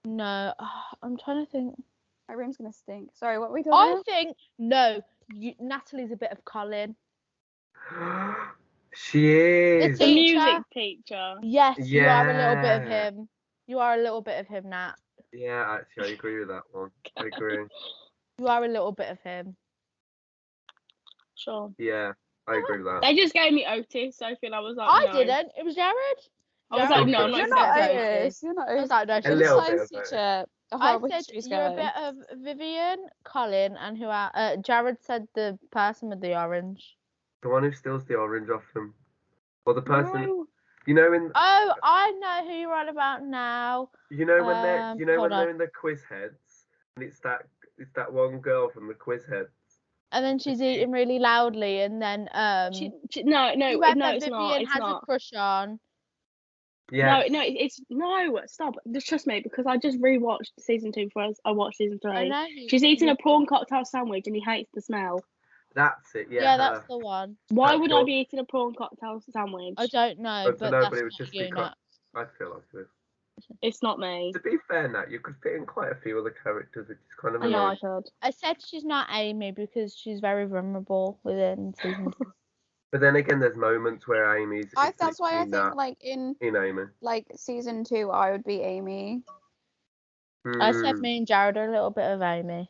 No, I'm trying to think. My room's gonna stink. Sorry, what were we talking I about? think no. Natalie's a bit of Colin. She is. The Teacher. music teacher. Yes, you are a little bit of Yeah. him. You are a little bit of him, Nat. Yeah, actually, I agree with that one. I agree. You are a little bit of him. Sure. Yeah, I agree with that. They just gave me Otis, so I feel I was like, I no. didn't. It was Jared. I was Jared like, no, I'm not You're accepting not accepting Otis. Otis. You're not I was Otis. like, no, A she's little not. bit Science of teacher. The I horrible said history's you're a going. bit of Vivian, Colin, and who are Jared said the person with the orange. The one who steals the orange off them. Or the person, No. you know, in Oh, I know who you're on about now. you know when they're hold on. in the quiz heads, and it's that one girl from the quiz heads. And then she's eating really loudly, and then No, whoever it's Vivian not. It's has not. a crush on. Yeah. No, no. Stop. Just trust me, because I just rewatched season 2 first. I watched season 3. I know. She's eating a prawn cocktail sandwich, and he hates the smell. That's it. Yeah. Yeah, that's her. the one. Why That's would your- I be eating a prawn cocktail sandwich? I don't know, But but no, that's but it would not just you, be Nat. I feel like it. It's not me. To be fair, Nat, you could fit in quite a few other characters, which is kind of I know I annoying. could. I said she's not Amy because she's very vulnerable within season 2. But then again, there's moments where Amy's. That's why I literally think like in Amy. like season 2 I would be Amy. I said Mm. me and Jared are a little bit of Amy.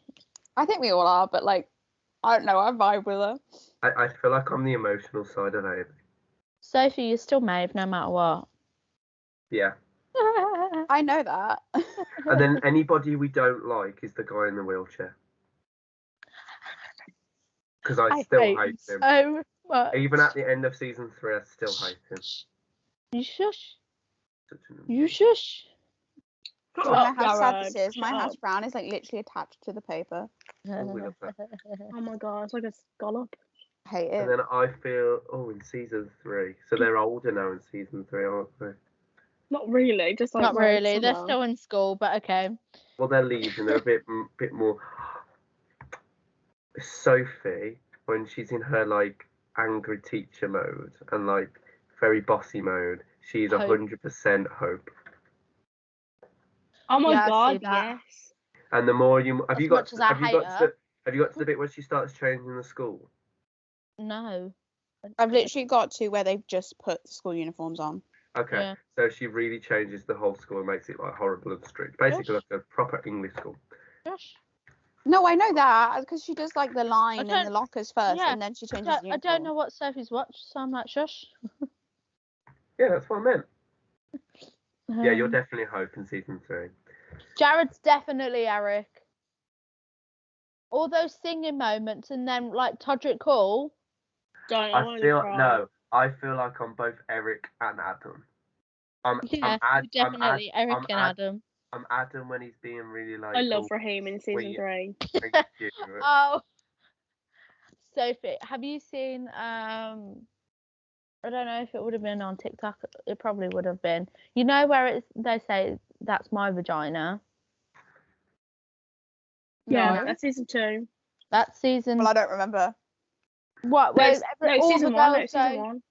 I think we all are, but like I don't know, I vibe with her. I feel like I'm the emotional side of Amy. Sophie, you're still Maeve no matter what. Yeah. I know that. And then anybody we don't like is the guy in the wheelchair. Because I still hate him. so much. Even at the end of season 3, I still hate him. You shush. Such an- You shush. So Shut when I up, have Jared. statuses, my Shut hash up. brown is like literally attached to the paper. Oh, we love that. Oh my god, it's like a scallop. I hate And it. then I feel, in season 3. So they're older now in season 3, aren't they? Not really, just like Not very really. They're similar. still in school, but okay. Well, they're leaving. They're a bit more. Sophie, when she's in her like angry teacher mode and like very bossy mode, she's Hope. 100% Hope. Oh my Yeah, I see god, that. yes. And the more you have As you got much as I have you hate got her. to have you got to the bit where she starts changing the school? No. I've literally got to where they've just put the school uniforms on. Okay, Yeah. so she really changes the whole school and makes it like horrible and strict, basically Yes. like a proper English school. Josh. No, I know that because she does like the line in the don't- lockers first, yeah, and then she changes the I uniform. don't know what Sophie's watched, so I'm like, shush. Yeah, that's what I meant. Yeah, you're Um, definitely Hope in season 3. Jared's definitely Eric. All those singing moments and then like Todrick Hall. Don't, I wanna feel cry. I feel like I'm both Eric and Adam. Yeah, you're definitely Eric and Adam. I'm Adam when he's being really like. I love all Raheem in season sweet 3. and cute. Oh, Sophie, have you seen? I don't know if it would have been on TikTok. It probably would have been. You know where they say that's my vagina. Yeah, No. that's season 2. That season. Well, I don't remember. What? No, Where no, all season the 1. No, girls season go- 1.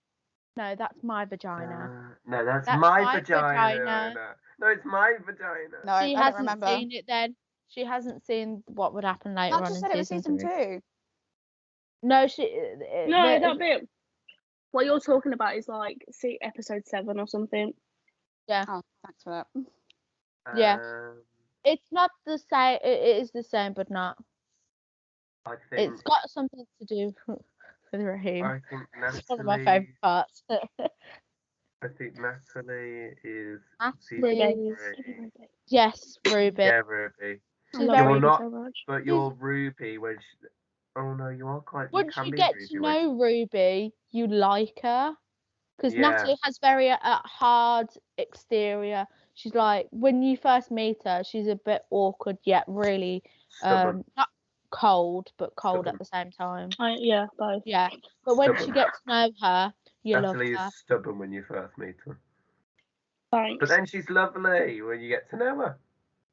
No, that's my vagina. No, that's That's my my vagina. vagina. No, it's my vagina. No, I She don't hasn't remember. seen it then. She hasn't seen what would happen later Matt on just in said it was season season 3. 2. No, she. No, that bit. What you're talking about is like, see, episode 7 or something. Oh, thanks for that. Yeah. Um, It's not the same. It is the same, but not. I think. It's got something to do with Raheem. I think It's one of my Natalie. favourite parts. I think Natalie is Natalie season is- 3. Yes, Ruby. Yeah, Ruby. I She's love very. Ruby not- so much. But you're Ruby when she. Oh no, you are quite. Once can you be get Ruby to when know Ruby, you like her. Because Yeah. Natalie has very hard exterior. She's like, when you first meet her, she's a bit awkward yet really stubborn. not cold, but cold Stubborn. at the same time. Yeah, both. Yeah. But when Stubborn. you get to know her, you Natalie love her. is stubborn when you first meet her. Thanks. But then she's lovely when you get to know her.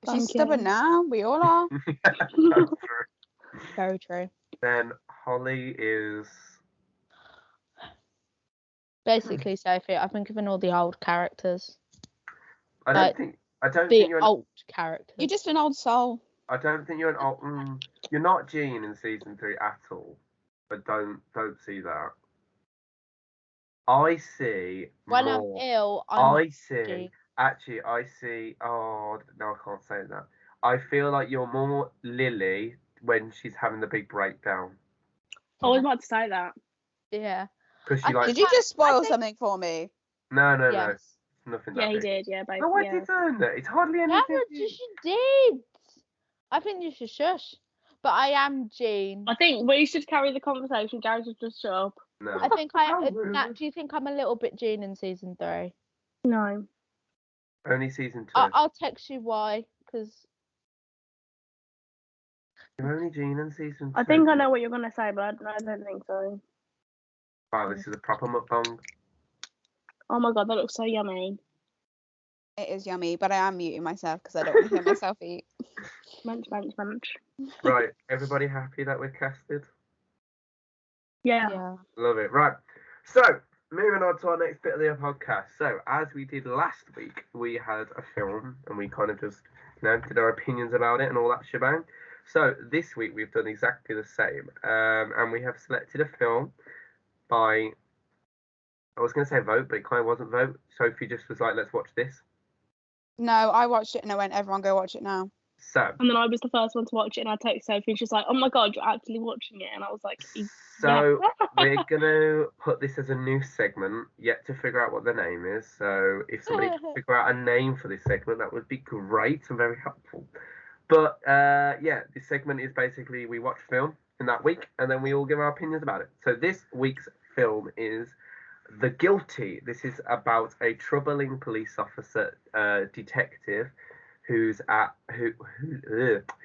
Thank She's stubborn you. now. We all are. That's true. Very true. Then Holly is. Basically, Sophie, I've been given all the old characters. I Like, don't The think you're. old characters. You're just an old soul. I don't think you're an old. You're not Jean in season 3 at all. But don't see that. I see When more. I'm ill, I'm I see. Jean. Actually, I see. Oh no, I can't say that. I feel like you're more Lily when she's having the big breakdown I was about to say that. Yeah. because I she like. Did you just spoil think- something for me? No, Yes. it's nothing. Yeah, that he big. did. Yeah, both. No, I yeah. didn't. It's hardly anything. Yeah, you did. I think you should shush. But I am Jean. I think we should carry the conversation. Gary should just shut up. No. I think I. How rude. Nat, do you think I'm a little bit Jean in season 3? No. Only season 2. I'll text you why, because You're only Jean in season 2. I think I know what you're gonna say, but I don't think so. Wow, this is a proper mukbang. Oh my god, that looks so yummy. It is yummy, but I am muting myself because I don't want to hear myself eat. Munch, munch, munch. Right, everybody happy that we're casted? Yeah. yeah. Love it. Right. So, moving on to our next bit of the podcast. So, as we did last week, we had a film and we kind of just, did our opinions about it and all that shebang. So, this week we've done exactly the same. And we have selected a film by, I was going to say vote, but it kind of wasn't vote. Sophie just was like, let's watch this. No, I watched it and I went, everyone go watch it now. So, And then I was the first one to watch it, and I texted Sophie, and she's like, "Oh my god, you're actually watching it!" And I was like, So we're gonna put this as a new segment, yet to figure out what the name is. So if somebody can figure out a name for this segment, that would be great and very helpful. But yeah, this segment is basically we watch film in that week and then we all give our opinions about it. So this week's film is The Guilty. This is about a troubling police officer, detective, who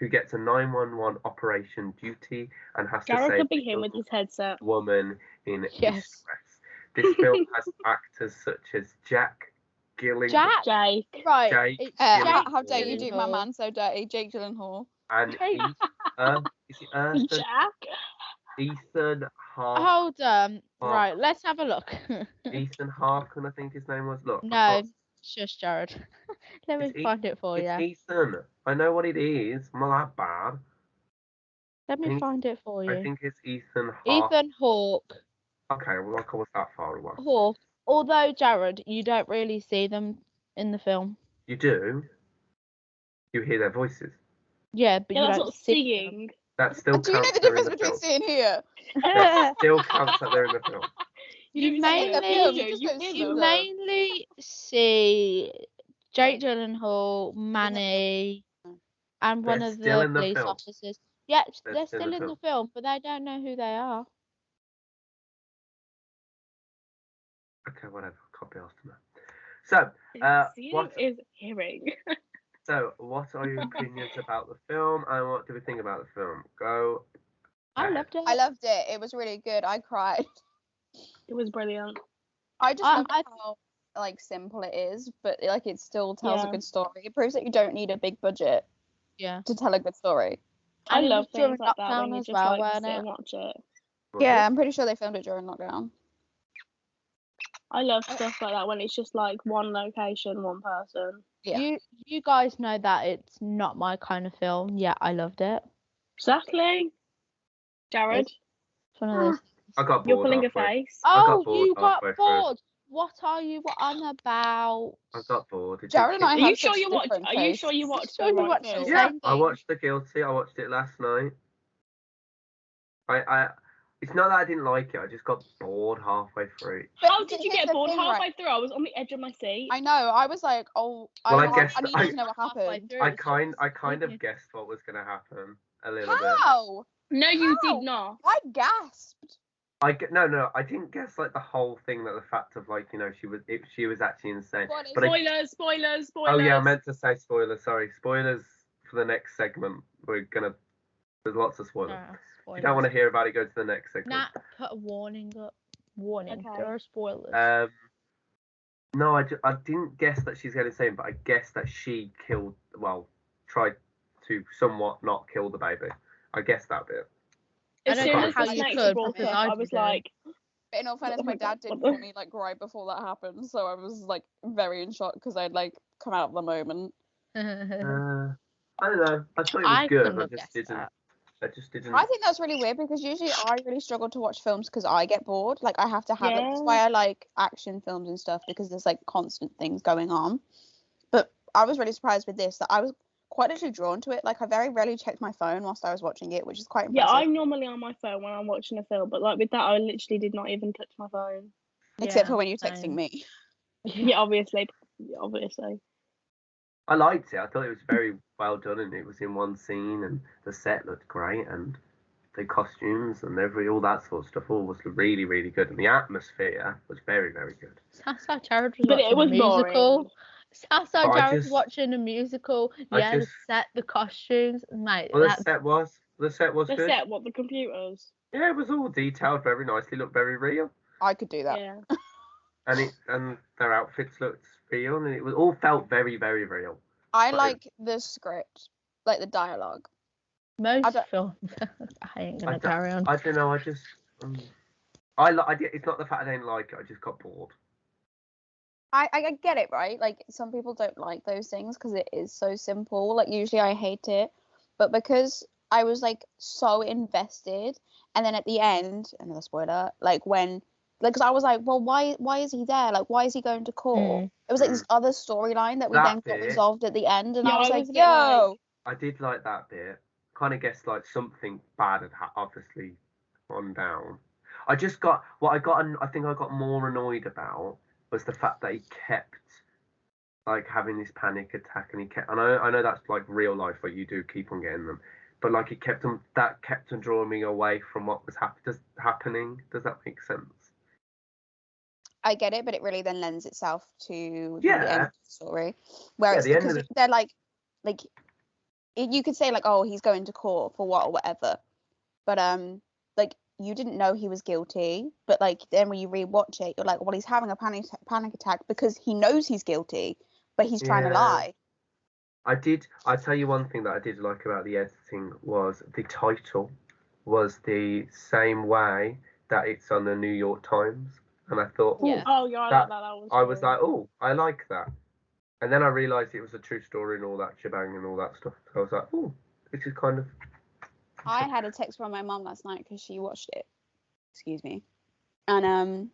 gets a 911 operation duty and has to Gareth save could be a him with young his headset. woman in Yes. distress. This film has actors such as Jack Gillinghall Jack. Jake. Right. Jake It's Gyllenhaal. Jake How dare you do my Gyllenhaal. man so dirty, Jake Gyllenhaal. and Jake. Jack. Ethan Hawke. Hold on. Oh. Right, let's have a look. Ethan Hawke, I think his name was. Look, I No, can't- shush, Jared. Let me It's E- find it for it's you. Ethan. I know what it is. I'm not that bad. Let me think- find it for I you. think it's Ethan Hawke. Ethan Hawke. Okay, well, like I was that far away. Hawke. Although, Jared, you don't really see them in the film. You do. You hear their voices. Yeah, but Yeah, you that's don't not see singing. That still Do you know counts. the they're in difference the between film. seeing here? That still counts that they're in the film. You don't see the film, you mainly, just don't see you them. mainly see Jake Gyllenhaal, Manny, and one They're of still the in the police film. officers. Yeah, They're they're still still in the film, but they don't know who they are. Okay, whatever. Can't be asked to know. So, Seeing what? is hearing. So, what are your opinions about the film, and what do we think about the film? Go. I ahead. loved it. I loved it. It was really good. I cried. It was brilliant. I just love I- how like simple it is, but like it still tells a Yeah. good story. It proves that you don't need a big budget Yeah. to tell a good story. I And it love was during things like that when lockdown you as just well, like weren't sit it? and watch it. Was Yeah, it? I'm pretty sure they filmed it during lockdown. I love stuff like that when it's just like one location, one person. Yeah. You guys know that it's not my kind of film. Yeah, I loved it. Exactly. Jared, It's one of those. I got you're bored pulling a halfway. face. I got Oh, bored you got halfway through. bored. What are you on about? I got bored. Jared and I Are have you sure such you watched? different Are you sure you tastes. watched Sure the you right watched the film? same Yeah, I thing. watched The Guilty. I watched it last night. I it's not that I didn't like it. I just got bored halfway through. How did you here's get the bored thing, halfway right? through? I was on the edge of my seat. I know. I was like, oh, Well, I I guess need I- to know what Halfway happened. through, I it's kind just- of guessed what was gonna happen a little bit. How? No, you How? did not. I gasped. No, I didn't guess like the whole thing, that the fact of like, you know, she was actually insane. Spoilers. But Spoilers. oh yeah, I meant to say spoilers. Sorry, spoilers for the next segment. There's lots of spoilers. If you don't want to hear about it, go to the next segment. Nat, put a warning up. Warning. Okay. There are spoilers. No, I didn't guess that she's going to say, but I guessed that she tried to somewhat not kill the baby. I guessed that bit. As I soon don't know as how the you snakes could, were brought because up, I I was didn't. like, But in all fairness, Oh my my dad God, did what for the- me like right before that happened, so I was like very in shock because I'd like come out of the moment. I don't know. I thought it was I good. couldn't I have just guessed didn't. that. I just didn't. I think that's really weird because usually I really struggle to watch films because I get bored. Like I have to have it. That's why I like action films and stuff because there's like constant things going on. But I was really surprised with this that I was quite literally drawn to it. Like I very rarely checked my phone whilst I was watching it, which is quite yeah, impressive. I'm normally on my phone when I'm watching a film, but like with that, I literally did not even touch my phone. Except Yeah, for when you're texting same. me. Yeah, obviously. I liked it. I thought it was very well done, and it was in one scene, and the set looked great, and the costumes and all that sort of stuff all was really, really good, and the atmosphere was very, very good. Sounds like Jared was But watching it was a musical. boring. Sounds like But I Jared was just- watching a musical. I Yeah, the just- set, the costumes, mate. Well, the That's set was The good. set, what, the computers? Yeah, it was all detailed very nicely, looked very real, I could do that. Yeah. and their outfits looked real, and it was all felt very, very real. I But- like the script, like the dialogue. most don't- films. I ain't gonna I don't- carry on. I don't know. I just it's not the fact I didn't like it. I just got bored. I get it, right? Like some people don't like those things because it is so simple. Like usually I hate it, but because I was like so invested, and then at the end, another spoiler, like when, like, because I was like, well, why is he there? Like, why is he going to court? It was like this other storyline that we That then got bit- resolved at the end, and Yeah, I was I like, was a bit like- yo, I did like that bit. Kind of guessed like something bad had obviously gone down. I think I got more annoyed about was the fact that he kept like having this panic attack, and I know that's like real life where you do keep on getting them, but like it kept on drawing me away from what was happening. Does that make sense? I get it, but it really then lends itself to the Yeah. end of the story, where Yeah, it's the end of because they're like you could say like, oh, he's going to court for what or whatever, but like you didn't know he was guilty, but like then when you rewatch it, you're like, well, he's having a panic attack because he knows he's guilty, but he's trying to Yeah. lie. I tell you one thing that I did like about the editing was the title was the same way that it's on the New York Times, and I thought, oh, Yeah. Oh, yeah, I like that. That was I was cool. like, oh, I like that. And then I realised it was a true story and all that shebang and all that stuff. So I was like, oh, this is kind of. I had a text from my mum last night because she watched it. Excuse me. And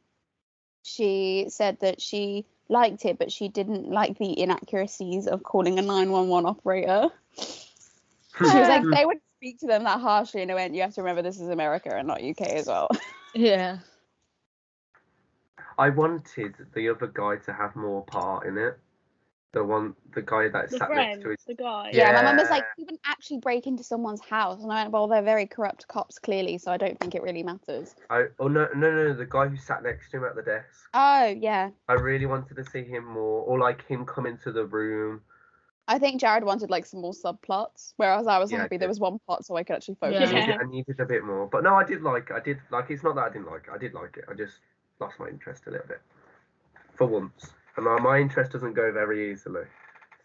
she said that she liked it, but she didn't like the inaccuracies of calling a 911 operator. She was like, they wouldn't speak to them that harshly, and I went, you have to remember this is America and not UK as well. Yeah. I wanted the other guy to have more part in it. The guy that The sat friend, next to his. the guy. Yeah, my mum was like, Yeah. you wouldn't actually break into someone's house. And I went, well, they're very corrupt cops, clearly, so I don't think it really matters. No, the guy who sat next to him at the desk. Oh, yeah. I really wanted to see him more, or like him come into the room. I think Jared wanted like some more subplots, whereas I was Yeah, I happy did. there was one plot so I could actually focus Yeah. on it. Yeah. I needed a bit more, but no, I did like it. It's not that I didn't like it. I did like it. I just lost my interest a little bit for once, and my interest doesn't go very easily.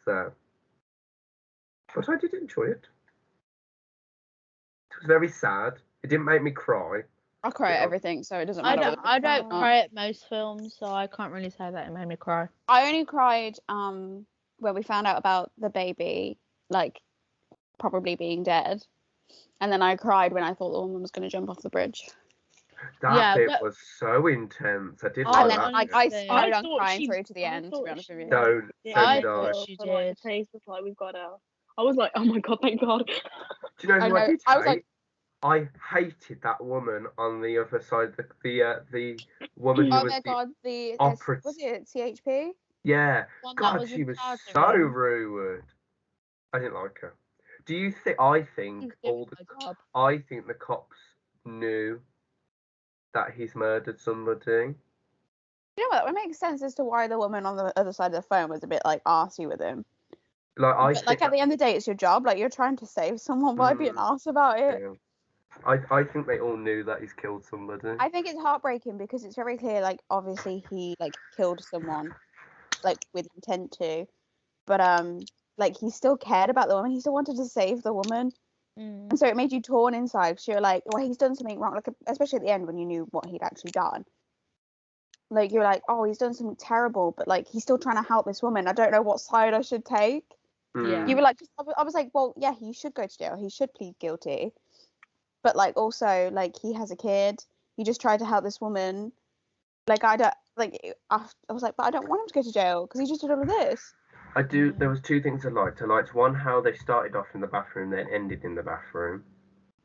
So, but I did enjoy it. It was very sad. It didn't make me cry. I cry at Yeah. everything, so it doesn't I matter. don't. whether I it's don't or not. cry at most films, so I can't really say that it made me cry. I only cried when we found out about the baby, like probably being dead, and then I cried when I thought the woman was going to jump off the bridge. That Yeah, bit but- was so intense. I did Oh, like And then that. like bit. I honestly. carried I on thought crying she- through to the I end. To thought be honest she- with you. Don't. Yeah, So I did I. thought thought she for, like, did. the taste was like, we've got her. I was like, oh my god, thank God. Do you know I who I know, did I was hate? like- I hated that woman on the other side. The woman who Oh was my the god, the operative. was it CHP? Yeah. One that God, was she in was charge of so him. rude. I didn't like her. Do you think? I He's think doing all the. a good job. I think the cops knew that he's murdered somebody. You know what? It makes sense as to why the woman on the other side of the phone was a bit like arsey with him. Like I But think. like at the end of the day, it's your job. Like you're trying to save someone by being arse about it. Yeah. I think they all knew that he's killed somebody. I think it's heartbreaking because it's very clear. Like obviously he like killed someone, like with intent to, but like he still cared about the woman. He still wanted to save the woman, Mm. and so it made you torn inside. Because you're like, well, he's done something wrong. Like especially at the end when you knew what he'd actually done. Like you're like, oh, he's done something terrible, but like he's still trying to help this woman. I don't know what side I should take. Yeah. You were like, I was like, well, yeah, he should go to jail. He should plead guilty. But like, also, like, he has a kid. He just tried to help this woman. Like, I don't like. I was like, but I don't want him to go to jail because he just did all of this. I do. There was two things I liked. I liked one how they started off in the bathroom, then ended in the bathroom.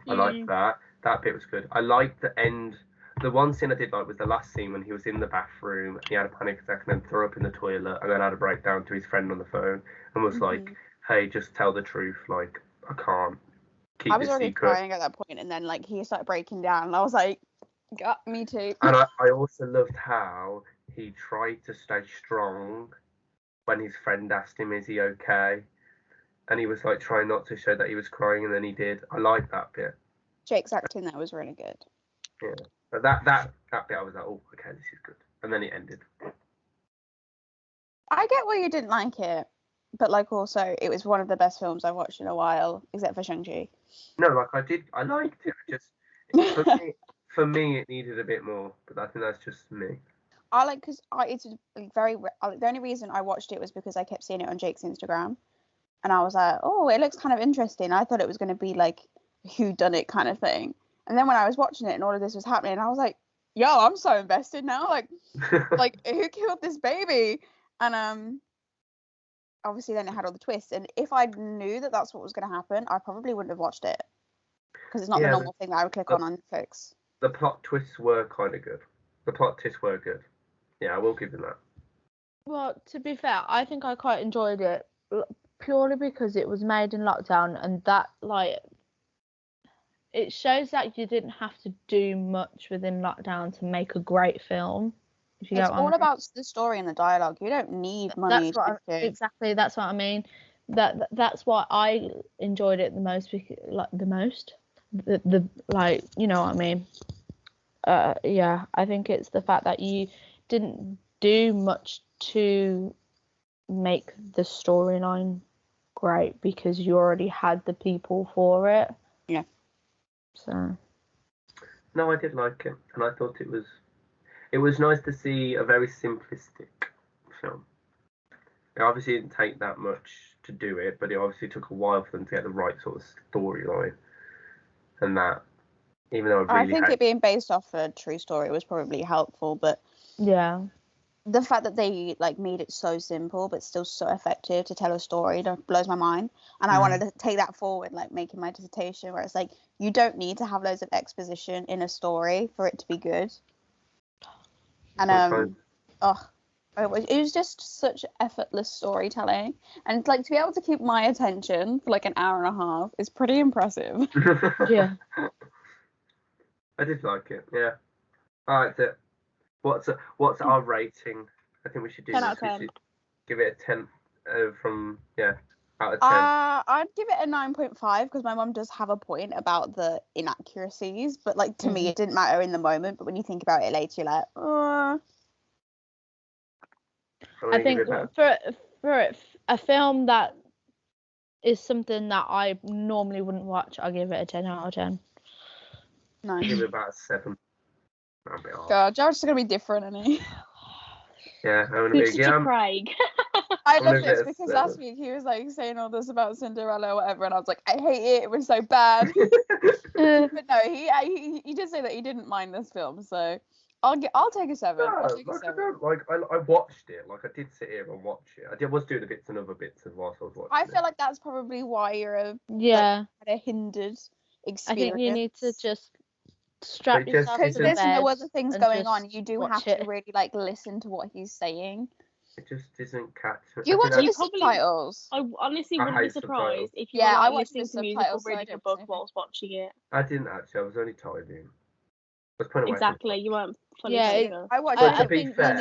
I liked that. That bit was good. I liked the end. The one scene I did like was the last scene when he was in the bathroom and he had a panic attack and then threw up in the toilet and then had a breakdown to his friend on the phone and was like, "Hey, just tell the truth. Like, I can't keep I was this already secret." crying at that point, and then like he started breaking down, and I was like, me too. And I also loved how he tried to stay strong when his friend asked him, "Is he okay?" And he was like trying not to show that he was crying, and then he did. I liked that bit. Jake's acting there was really good. Yeah. But that bit, I was like, "Oh, okay, this is good." And then it ended. I get why you didn't like it, but like also it was one of the best films I've watched in a while, except for Shang-Chi. No, like I liked it. Just for me, it needed a bit more. But I think that's just me. I like because it's very the only reason I watched it was because I kept seeing it on Jake's Instagram, and I was like, oh, it looks kind of interesting. I thought it was going to be like who done it kind of thing, and then when I was watching it and all of this was happening, I was like, yo, I'm so invested now. Like who killed this baby? And obviously then it had all the twists, and if I knew that that's what was going to happen, I probably wouldn't have watched it because it's not the Yeah, normal thing that I would click on Netflix. The plot twists were kind of good. The plot twists were good. Yeah, I will give them that. Well, to be fair, I think I quite enjoyed it purely because it was made in lockdown, and that like it shows that you didn't have to do much within lockdown to make a great film. If you It's get what I all mean. about the story and the dialogue. You don't need money Exactly, that's what I mean. That's why I enjoyed it the most, because like the like, you know what I mean. Yeah, I think it's the fact that you didn't do much to make the storyline great because you already had the people for it. Yeah. So. No, I did like it, and I thought it was nice to see a very simplistic film. It obviously didn't take that much to do it, but it obviously took a while for them to get the right sort of storyline. And that, even though I think it being based off a true story was probably helpful, but Yeah. the fact that they like made it so simple but still so effective to tell a story blows my mind. And I wanted to take that forward, like making my dissertation, where it's like you don't need to have loads of exposition in a story for it to be good. And it was just such effortless storytelling, and like to be able to keep my attention for like an hour and a half is pretty impressive. Yeah. I did like it. Yeah, I liked it. What's our rating? I think we should do 10 this. out of 10. We should give it a 10 from out of 10. I'd give it a 9.5 because my mum does have a point about the inaccuracies, but like to me it didn't matter in the moment, but when you think about it later, you're like, I think for a film that is something that I normally wouldn't watch, I'll give it a 10 out of 10. I'll give it about a 7. I'm a bit off. God, Jared's gonna be different, isn't he? Yeah, I'm gonna You're be. such Yeah, a Craig. I I'm love gonna this get because a last 7. week he was like saying all this about Cinderella or whatever, and I was like, I hate it. It was so bad. But no, he did say that he didn't mind this film, so I'll take a 7. I'll No, take a like I 7. don't like. I watched it. Like I did sit here and watch it. Was doing the bits and other bits as whilst I was watching I it. feel like that's probably why you're Yeah, had a hindered experience. I think you need to just strap But just- yourself because to the there's bed. no other things and going just on. You do watch have it. to really like listen to what he's saying. It just doesn't catch. Do you I watch think it You with probably- subtitles? I honestly I wouldn't be hate surprised subtitles. if you Yeah, were I like watch listening with to music or subtitles, so I reading a don't book say whilst watching it. I didn't actually. I was only tidying. I was putting away. Exactly, you weren't fully Yeah, it- focused. I watch But it. to I be think you fair,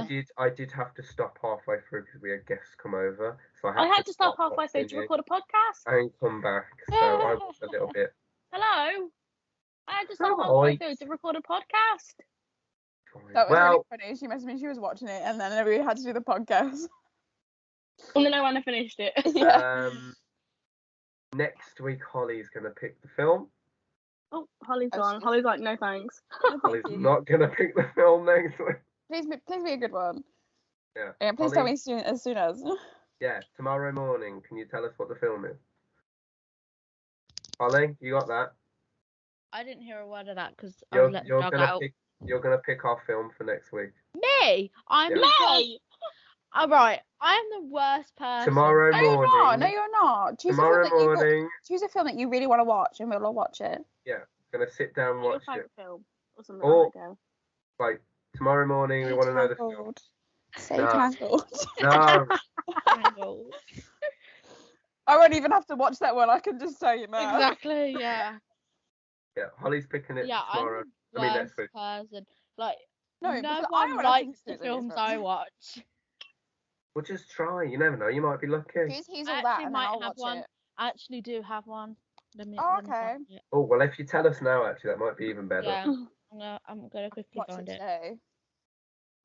need to- I did have to stop halfway through because we had guests come over, so I had to stop halfway through watching to it record a podcast. and come back. So I was a little bit. Hello. I had to stop Oh, halfway I- through to record a podcast. That was really Well, funny. She messaged me. She was watching it, and then we had to do the podcast. And then I went and finished it. Yeah. next week Holly's gonna pick the film. Oh, Holly's Oh, gone. she's- Holly's like, no thanks. Holly's not gonna pick the film next week. Please be a good one. Yeah. And please tell Holly, me as soon as. Yeah, tomorrow morning. Can you tell us what the film is? Holly, you got that? I didn't hear a word of that because I was letting the dog out. You're gonna pick our film for next week. Me? I'm Yeah. the worst. Nay! All right, I'm the worst person. Tomorrow No, you're morning. not. No, you're not. Tomorrow morning. Choose a film that you really want to watch, and we'll all watch it. Gonna sit down and Your watch it. favourite film or something Or- like that. Like tomorrow morning, we want to know the film. Tangled. Say No. Tangled. No, Tangled. I won't even have to watch that one. I can just tell you now. Exactly. Yeah. yeah, Holly's picking it Yeah. tomorrow. I'm I mean the next worst week. person. Like No, no because I one don't have things likes to the do with films this I film. watch. Well, just try. You never know. You might be lucky. He's I all that, actually and then might I'll have watch one. it. I actually do have one. Let me Oh, let me okay. find it. Oh well, if you tell us now, actually, that might be even better. Yeah. I'm gonna quickly Watch find it it. today.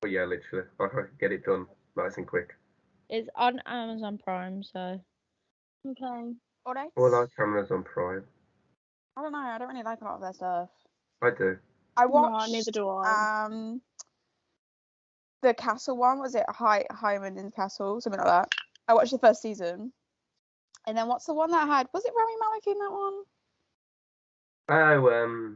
But yeah, literally, I can get it done nice and quick. It's on Amazon Prime, so Okay. All right. Or like Amazon Prime. I don't know. I don't really like a lot of their stuff. I do. I No, watched. neither do I. The Castle one, was it Hyman in Castle, something like that. I watched the first season, and then what's the one that had? Was it Rami Malek in that one? Oh,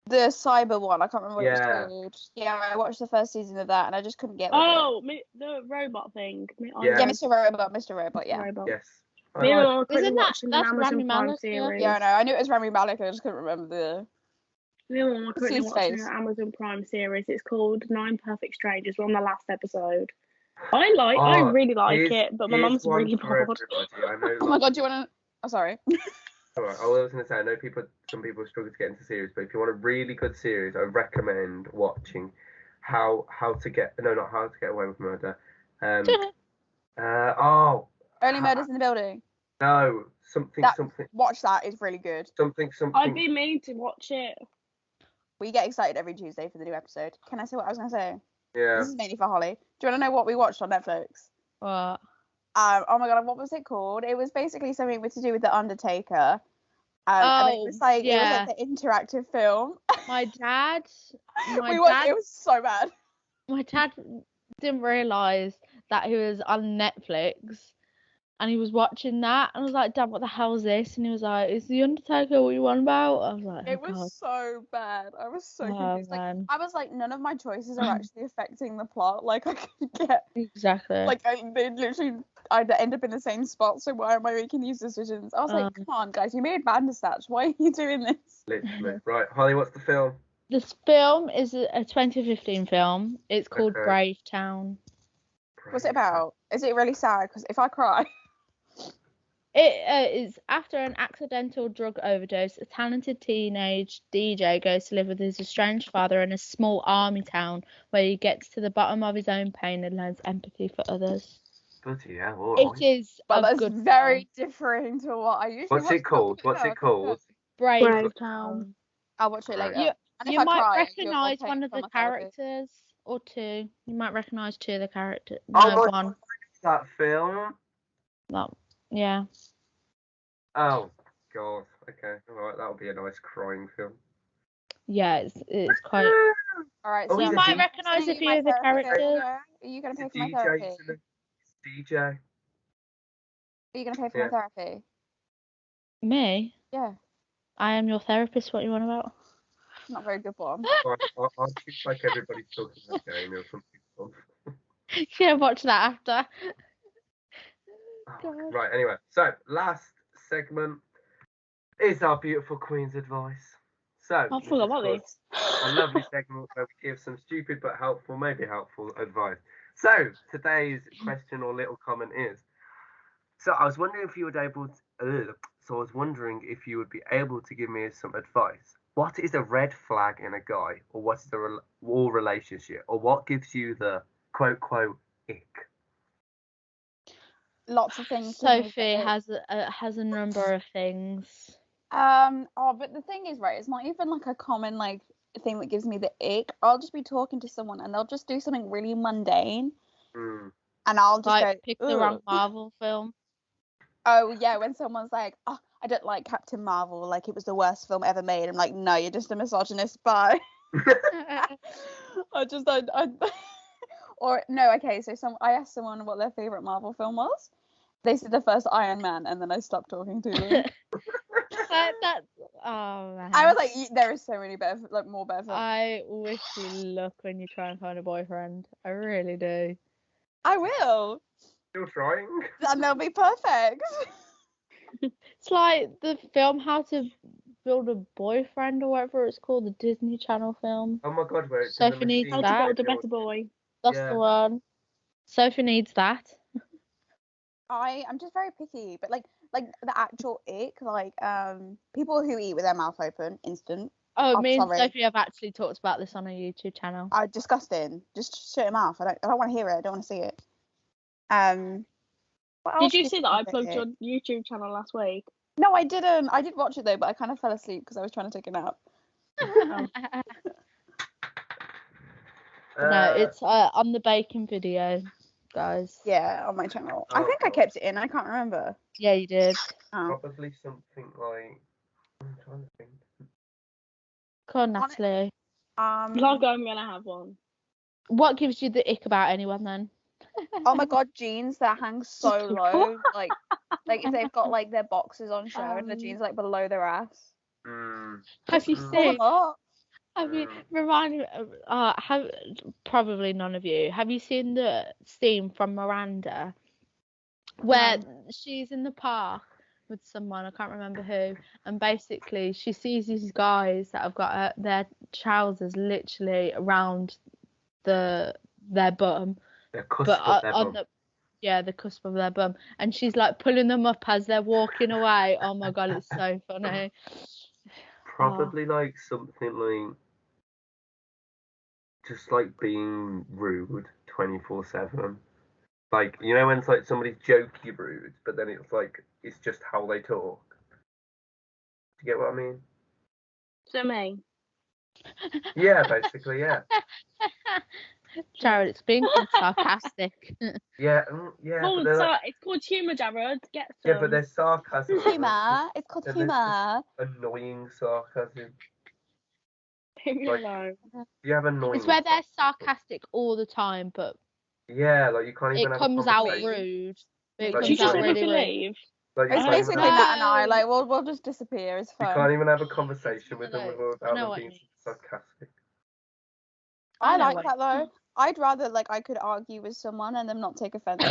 The cyber one. I can't remember what it Yeah. was called. Yeah, I watched the first season of that, and I just couldn't get with Oh, the robot thing. Yeah. Yeah, Mr. Robot. Yeah. Robot. yes. I Me and like- Mum are currently Isn't that- watching an that's Rami Amazon Prime Malek, yeah? series. Yeah, I know. I knew it was Rami Malek. I just couldn't remember the. Me and Mum are What's currently his watching face? an Amazon Prime series. It's called Nine Perfect Strangers. We're on the last episode. I really like here's- it, but my here's mum's one really for bored. everybody. I know. Oh my god, do you want to? Oh, sorry. Alright, I was going to say, I know some people struggle to get into series, but if you want a really good series, I recommend watching Not How to Get Away with Murder. Only Murders in the Building. No, something. Watch that. It's really good. Something. I'd be mean to watch it. We get excited every Tuesday for the new episode. Can I say what I was going to say? Yeah. This is mainly for Holly. Do you want to know what we watched on Netflix? what? Oh my god, what was it called? It was basically something to do with the Undertaker. And it was like yeah. the interactive film. My dad It was so bad. my dad didn't realise that he was on Netflix and he was watching that and I was like, Dad, what the hell is this? And he was like, is the Undertaker what you on about? I was like, It oh, was God. so bad. I was so Oh, confused. Like, man. I was like, none of my choices are actually affecting the plot. Like I could get Exactly. they literally I'd end up in the same spot, so why am I making these decisions? I was like, come on guys, you made Bandersnatch. Why are you doing this? Literally. Right, Holly, what's the film? This film is a 2015 film. It's called Okay. Gravetown. What's it about? Is it really sad? Because if I cry, It is after an accidental drug overdose, a talented teenage DJ goes to live with his estranged father in a small army town where he gets to the bottom of his own pain and learns empathy for others. Bloody hell, alright. It is well, a that's good very film. different to what I usually. What's watch. it called? No, What's I it called? Gravetown. I'll watch it later. You, And if you I might cry, recognise you'll one take of the from my therapy. characters or two. You might recognise two of the characters. Oh No, my one. That film? No. Yeah. Oh, God. Okay, alright, that'll be a nice crying film. Yeah, it's quite. All right, Oh, so he's You a might DJ. recognise a be few my of the therapist this characters. year? Are you gonna He's a pay for my DJ. therapy? Isn't he? DJ. Are you gonna pay for Yeah. my therapy? Me? Yeah, I am your therapist. What you want about? not very good one. Fine, I'll choose like everybody's talking about game or something. Yeah, watch that after. Oh, God. right, anyway. So, last segment is our beautiful Queen's advice. So, I this is forgot about called this. a lovely segment where we give some stupid but helpful, maybe helpful advice. So, today's question or little comment is, so I was wondering if you would able to, so I was wondering if you would be able to give me some advice. What is a red flag in a guy, or what is a war relationship, or what gives you the quote quote ick? Lots of things. give me the Sophie ick. has a number of things. But the thing is, right, it's not even like a common like thing that gives me the ick. I'll just be talking to someone and they'll just do something really mundane, Mm. and I'll just Like go, pick the wrong "Ugh." Marvel film. Oh yeah, when someone's like, "Oh, I don't like Captain Marvel, like it was the worst film ever made." I'm like, "No, you're just a misogynist." Bye. I or no, okay. So I asked someone what their favorite Marvel film was. They said the first Iron Man, and then I stopped talking to them. That's oh man. I was like, there is so many better, like more better films. I wish you luck when you try and find a boyfriend. I really do. I will, Still trying? and they'll be perfect. It's like the film How to Build a Boyfriend or whatever it's called, the Disney Channel film. Oh my god, where it's in the Sophie needs machine. How to that. build a better boy. That's Yeah. the one. Sophie needs that. I'm just very picky, but like the actual ick, like people who eat with their mouth open, instant. Oh, I'm me and sorry. Sophie have actually talked about this on our YouTube channel. Are disgusting. Just shut him off. I don't want to hear it. I don't want to see it. What else Did you gives see me that I the plugged ick? your YouTube channel last week? No, I didn't. I did watch it though, but I kind of fell asleep because I was trying to take a nap. No, it's on the bacon video, guys. Yeah, on my channel. I Oh, think I God. kept it in. I can't remember. Yeah, you did. Oh. Probably something like. I'm trying to think. Come on, On it- Natalie. Like I'm gonna have one. What gives you the ick about anyone then? Oh my god, jeans that hang so low, like if they've got like their boxes on show and the jeans like below their ass. Mm. Have you Mm. Pull seen? them up. Have you Mm. remind me? Have probably none of you. Have you seen the scene from Miranda where she's in the park with someone, I can't remember who, and basically she sees these guys that have got their trousers literally around their bum, The cusp but of their on bum. the cusp of their bum, and she's like pulling them up as they're walking away. Oh my god, it's so funny. Probably like something like. Just like being rude 24/7. Like, you know when it's like somebody's jokey rude, but then it's like it's just how they talk. Do you get what I mean? So me. Yeah, basically, yeah. Jared, it's being sarcastic. Yeah, yeah, but they're like, It's called humour, Jared. Get some. yeah, but there's sarcasm. and Humor. It's called and there's just humor. annoying sarcasm. Leave me like- alone. You have annoying. It's where they're sarcasm. sarcastic all the time, but Yeah, like you can't even it have comes a out conversation. rude. It Like, Did you comes just out want me really to rude. leave? Like you It's can't even basically have, Nat and I. No. Like we'll just disappear. It's you fine. can't even have a conversation with them No, I without know them what being you mean. sarcastic. I know like what that though. I'd rather like I could argue with someone and them not take offense.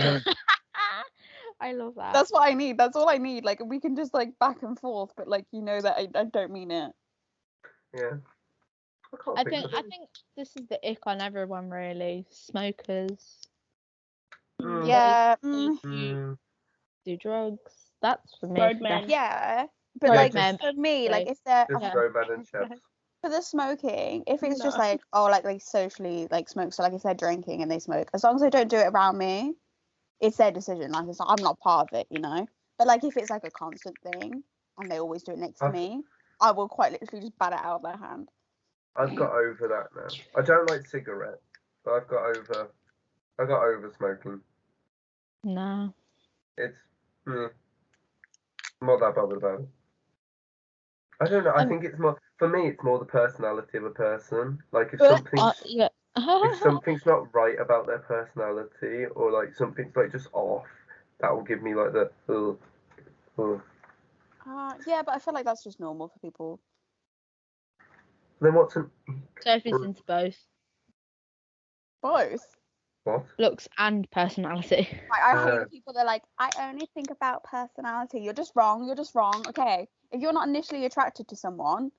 I love that. That's what I need. That's all I need. Like we can just like back and forth, but like you know that I don't mean it. Yeah. can't I think think of it. this is the ick on everyone really. Smokers. Mm. Yeah. Those who do drugs. That's for me. Roadmen. Yeah. But Road like men, for me, like basically. if they're Just Yeah. Roman and chefs. for the smoking, if it's just No. like like they socially like smoke, so like if they're drinking and they smoke, as long as they don't do it around me, it's their decision. Like I'm not part of it, you know. But like if it's like a constant thing and they always do it next to me, I will quite literally just bat it out of their hand. I've got over that now. I don't like cigarettes, but I got over smoking. No. It's I'm not that bothered about it. I don't know. I think it's more For me, it's more the personality of a person. Like if But- something's Yeah. if something's not right about their personality, or like something's like just off, that will give me like the ugh. Yeah, but I feel like that's just normal for people. Then what's an Sophie's into both Both. what? looks and personality. I hate the people that are like, I only think about personality. You're just wrong. You're just wrong. Okay. If you're not initially attracted to someone,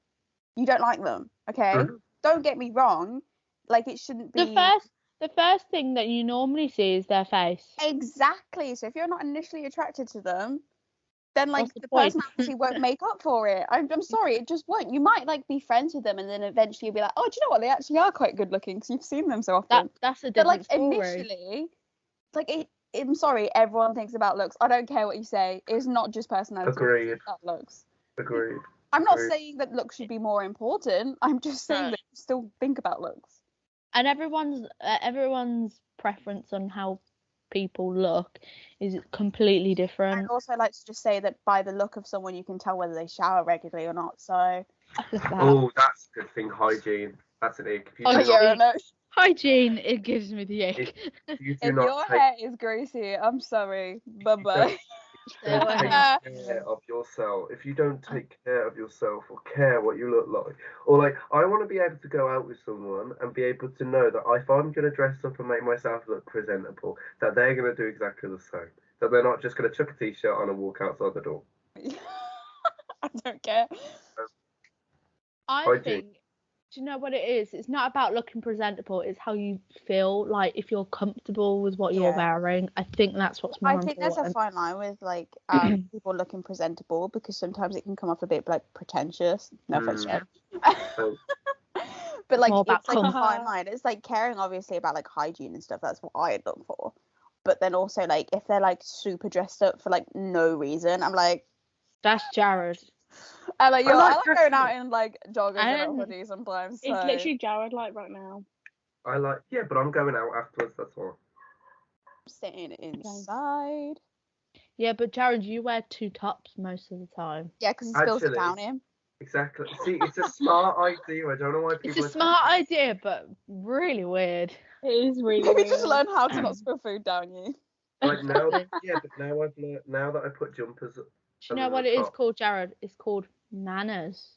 you don't like them. Okay. Mhm. Don't get me wrong. Like it shouldn't be The first thing that you normally see is their face. exactly. So if you're not initially attracted to them, then like What's the the point? personality won't make up for it. I'm sorry, it just won't. You might like be friends with them, and then eventually you'll be like, oh, do you know what? They actually are quite good looking because you've seen them so often. That's a But like different story. initially, like I'm sorry, everyone thinks about looks. I don't care what you say. It's not just personality. Agreed. It's about looks. Agreed. I'm not Agreed. saying that looks should be more important. I'm just saying Right. that you still think about looks. And everyone's preference on how people look is completely I'd different. also like to just say that by the look of someone, you can tell whether they shower regularly or not. So Oh, that's a good thing. Hygiene. That's an ick. If you Oh, do yeah. not, no. Hygiene, it gives me the ick. if you do If not your take, hair is greasy, I'm sorry. Bye bye. Stay don't away. take care of yourself, if you don't take care of yourself or care what you look like, or like, I want to be able to go out with someone and be able to know that if I'm going to dress up and make myself look presentable, that they're going to do exactly the same. That they're not just going to chuck a t-shirt on and walk outside the door. I don't care. I Hygiene. think, do you know what it is? It's not about looking presentable. It's how you feel. Like if you're comfortable with what you're Yeah. wearing. I think that's what's more I think there's a important. fine line with like people looking presentable because sometimes it can come off a bit like pretentious. No offense, Jen. So, But like More about it's like a comfort. fine line. It's like caring obviously about like hygiene and stuff. That's what I'd look for. But then also like if they're like super dressed up for like no reason, I'm like That's Jared. I like I yo, I like like dressing going out in like joggers and a And- hoodie sometimes. So It's literally Jared like right now. I like, yeah, but I'm going out afterwards, that's all. I'm staying inside. Yeah, but Jared, you wear two tops most of the time. Yeah, because it spills it Actually, down him. Exactly. See, it's a smart idea. I don't know why It's people a are smart idea, but really weird. It is really Maybe weird. just learn how to not spill food down you. like now. Exactly. Yeah, but now I've learned. Now that I put jumpers. Do you know over what the it is top. called, Jared? It's called manners.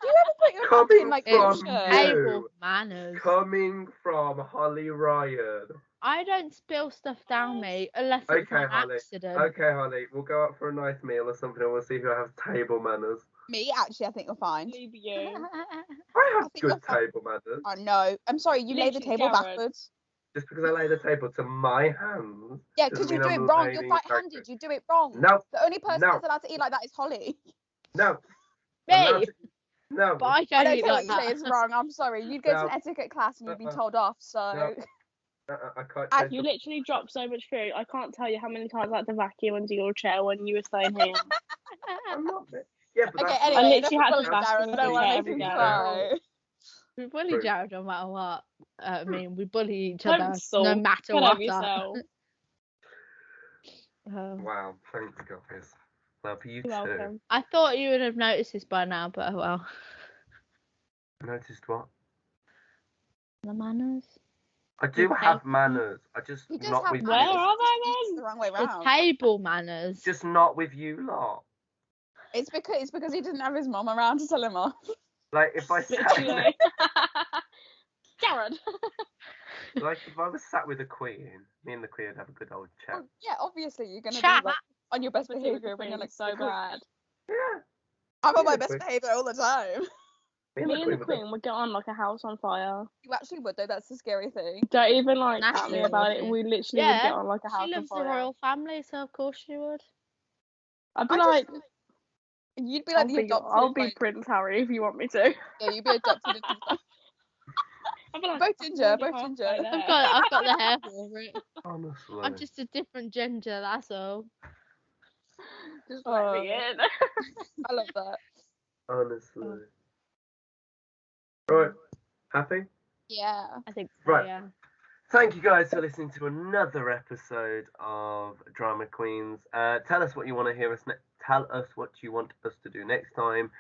Do you ever put your Coming napkin like in your from shirt? you. Table manners. Coming from Holly Ryan. I don't spill stuff down me unless it's Okay, an Holly. accident. Okay, Holly. We'll go out for a nice meal or something, and we'll see who has table manners. Me, actually, I think you'll find. Leave you. I have think good you're fine. table manners. Oh no, I'm sorry. You lay the Literally, table Jared. backwards. Just because I lay the table to my hands. Yeah, doesn't because you mean do I'm it wrong. You're laying it right-handed. backwards. You do it wrong. No, The only person No. that's allowed to eat like that is Holly. no. I'm allowed Me, to- No. but I I don't don't eat care like what you say. that. It's wrong. I'm sorry. You'd go to an No. etiquette class and you'd be Uh-uh. told off. So No. I can't I- taste You the- literally dropped so much food. I can't tell you how many times I had to vacuum under your chair when you were staying here. I'm not. Yeah, but okay. that's Anyway, I enough literally had of to bullying vacuum Jared. I with don't you want to make every him day. cry. We bully True. Jared no matter what. I mean, we bully each Don't other no sulk. matter Get what. over yourself. Wow, thanks guys. Love you You're too. welcome. I thought you would have noticed this by now, but oh well. Noticed what? The manners. I do Okay. have manners. I just He does not have with Where manners. you. are He they eats then? the wrong way The round. table manners. Just not with you lot. It's because he didn't have his mom around to tell him off. Like if I sat, Literally. Jared. like if I was sat with a queen, me and the queen would have a good old chat. Oh, yeah, obviously you're gonna Chat. be like, on your best But behaviour when you're Queen next is to so the queen. bad. Yeah. I'm on Yeah, my best Queen. behaviour all the time. Me Me and the would Queen would get on like a house on fire. You actually would though. That's the scary thing. Don't even like That's tell me the about it. thing. We literally would Yeah, get on like a house She on loves the fire. royal family, so of course she would. I'd be I like, just, you'd be like the adopted. I'll be like, Prince Harry if you want me to. yeah, you'd be adopted into the I'd be like, both "I'm ginger, already both halfway ginger. there." I've got the hair for it. honestly. I'm just a different ginger, that's all. Just let me Oh. in. I love that. Honestly. Right. Happy? Yeah. I think so, Right. yeah. Thank you guys for listening to another episode of Drama Queens. Tell us what you want to hear us Tell us what you want us to do next time.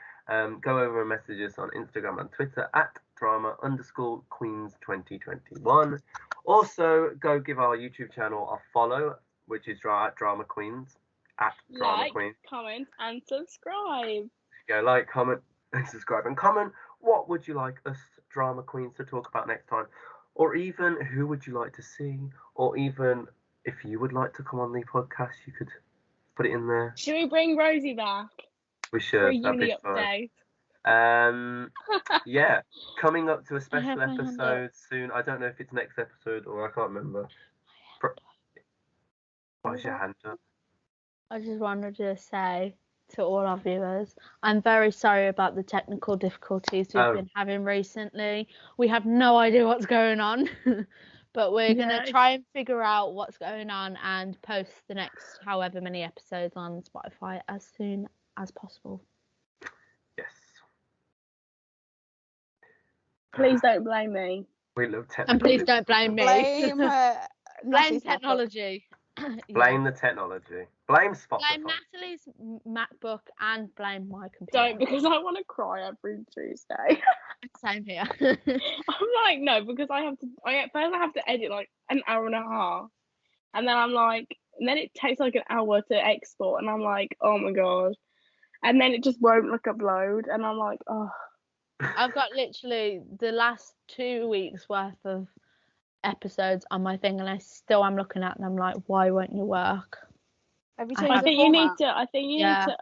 go over and message us on Instagram and Twitter at drama_queens2021. Also, go give our YouTube channel a follow, which is at Drama Queens, at Drama Like, Queens. comment, and subscribe. Go like, comment, and subscribe, and comment. What would you like us Drama Queens to talk about next time? Or even who would you like to see? Or even if you would like to come on the podcast, you could put it in there. Should we bring Rosie back We for a should. That'd uni be fun. update? Yeah, coming up to a special have my hand episode soon. I don't know if it's next episode or I can't remember. Why's your hand up? I just wanted to say to all our viewers, I'm very sorry about the technical difficulties we've been having recently. We have no idea what's going on, but we're going to try and figure out what's going on and post the next however many episodes on Spotify as soon as possible. Yes. Please don't blame me. We love technology. And please don't blame me. Blame Blame technology. Blame the technology. Blame Spotify. Blame Natalie's MacBook and blame my computer. Don't, because I want to cry every Tuesday. Same here. I'm like, no, because first I have to edit like an hour and a half. And then I'm like, and then it takes like an hour to export. And I'm like, oh my God. And then it just won't like upload. And I'm like, oh. I've got literally the last 2 weeks worth of episodes on my thing, and I still am looking at them. I'm like, why won't you work? Have you I changed I the think you need format? to. I think you need to.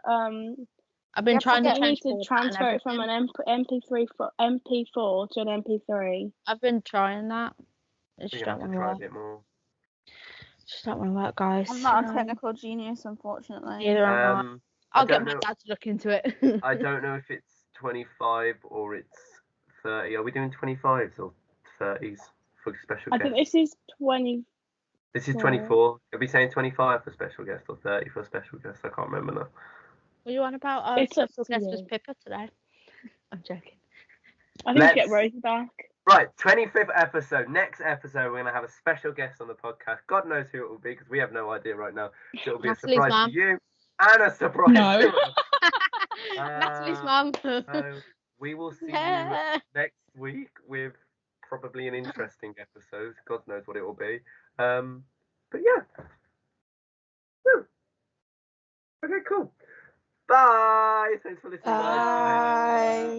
I've been trying to You need change to transfer it from an MP4 to an MP3. I've been trying that. It We're just gonna don't have to want to try a work. bit more. Just don't want to work, guys. I'm not a technical genius, unfortunately. Neither am I. I I'll get don't my know. dad to look into it. I don't know if it's 25 or it's 30. Are we doing 25s or 30s for special I guests? think this is 20. This is 24. Are we saying 25 for special guest or 30 for special guest? I can't remember now. Were you on about our It's up special to guest was you. Pippa today? I'm joking. I think get Rosie back. Right, 25th episode. Next episode, we're going to have a special guest on the podcast. God knows who it will be because we have no idea right now. So it'll be Natalie's a surprise mum. to you and a surprise No. to us. Natalie's mum. So we will see you next week with probably an interesting episode. God knows what it will be. But yeah. Woo. Okay, cool. Bye. Thanks for listening. Bye.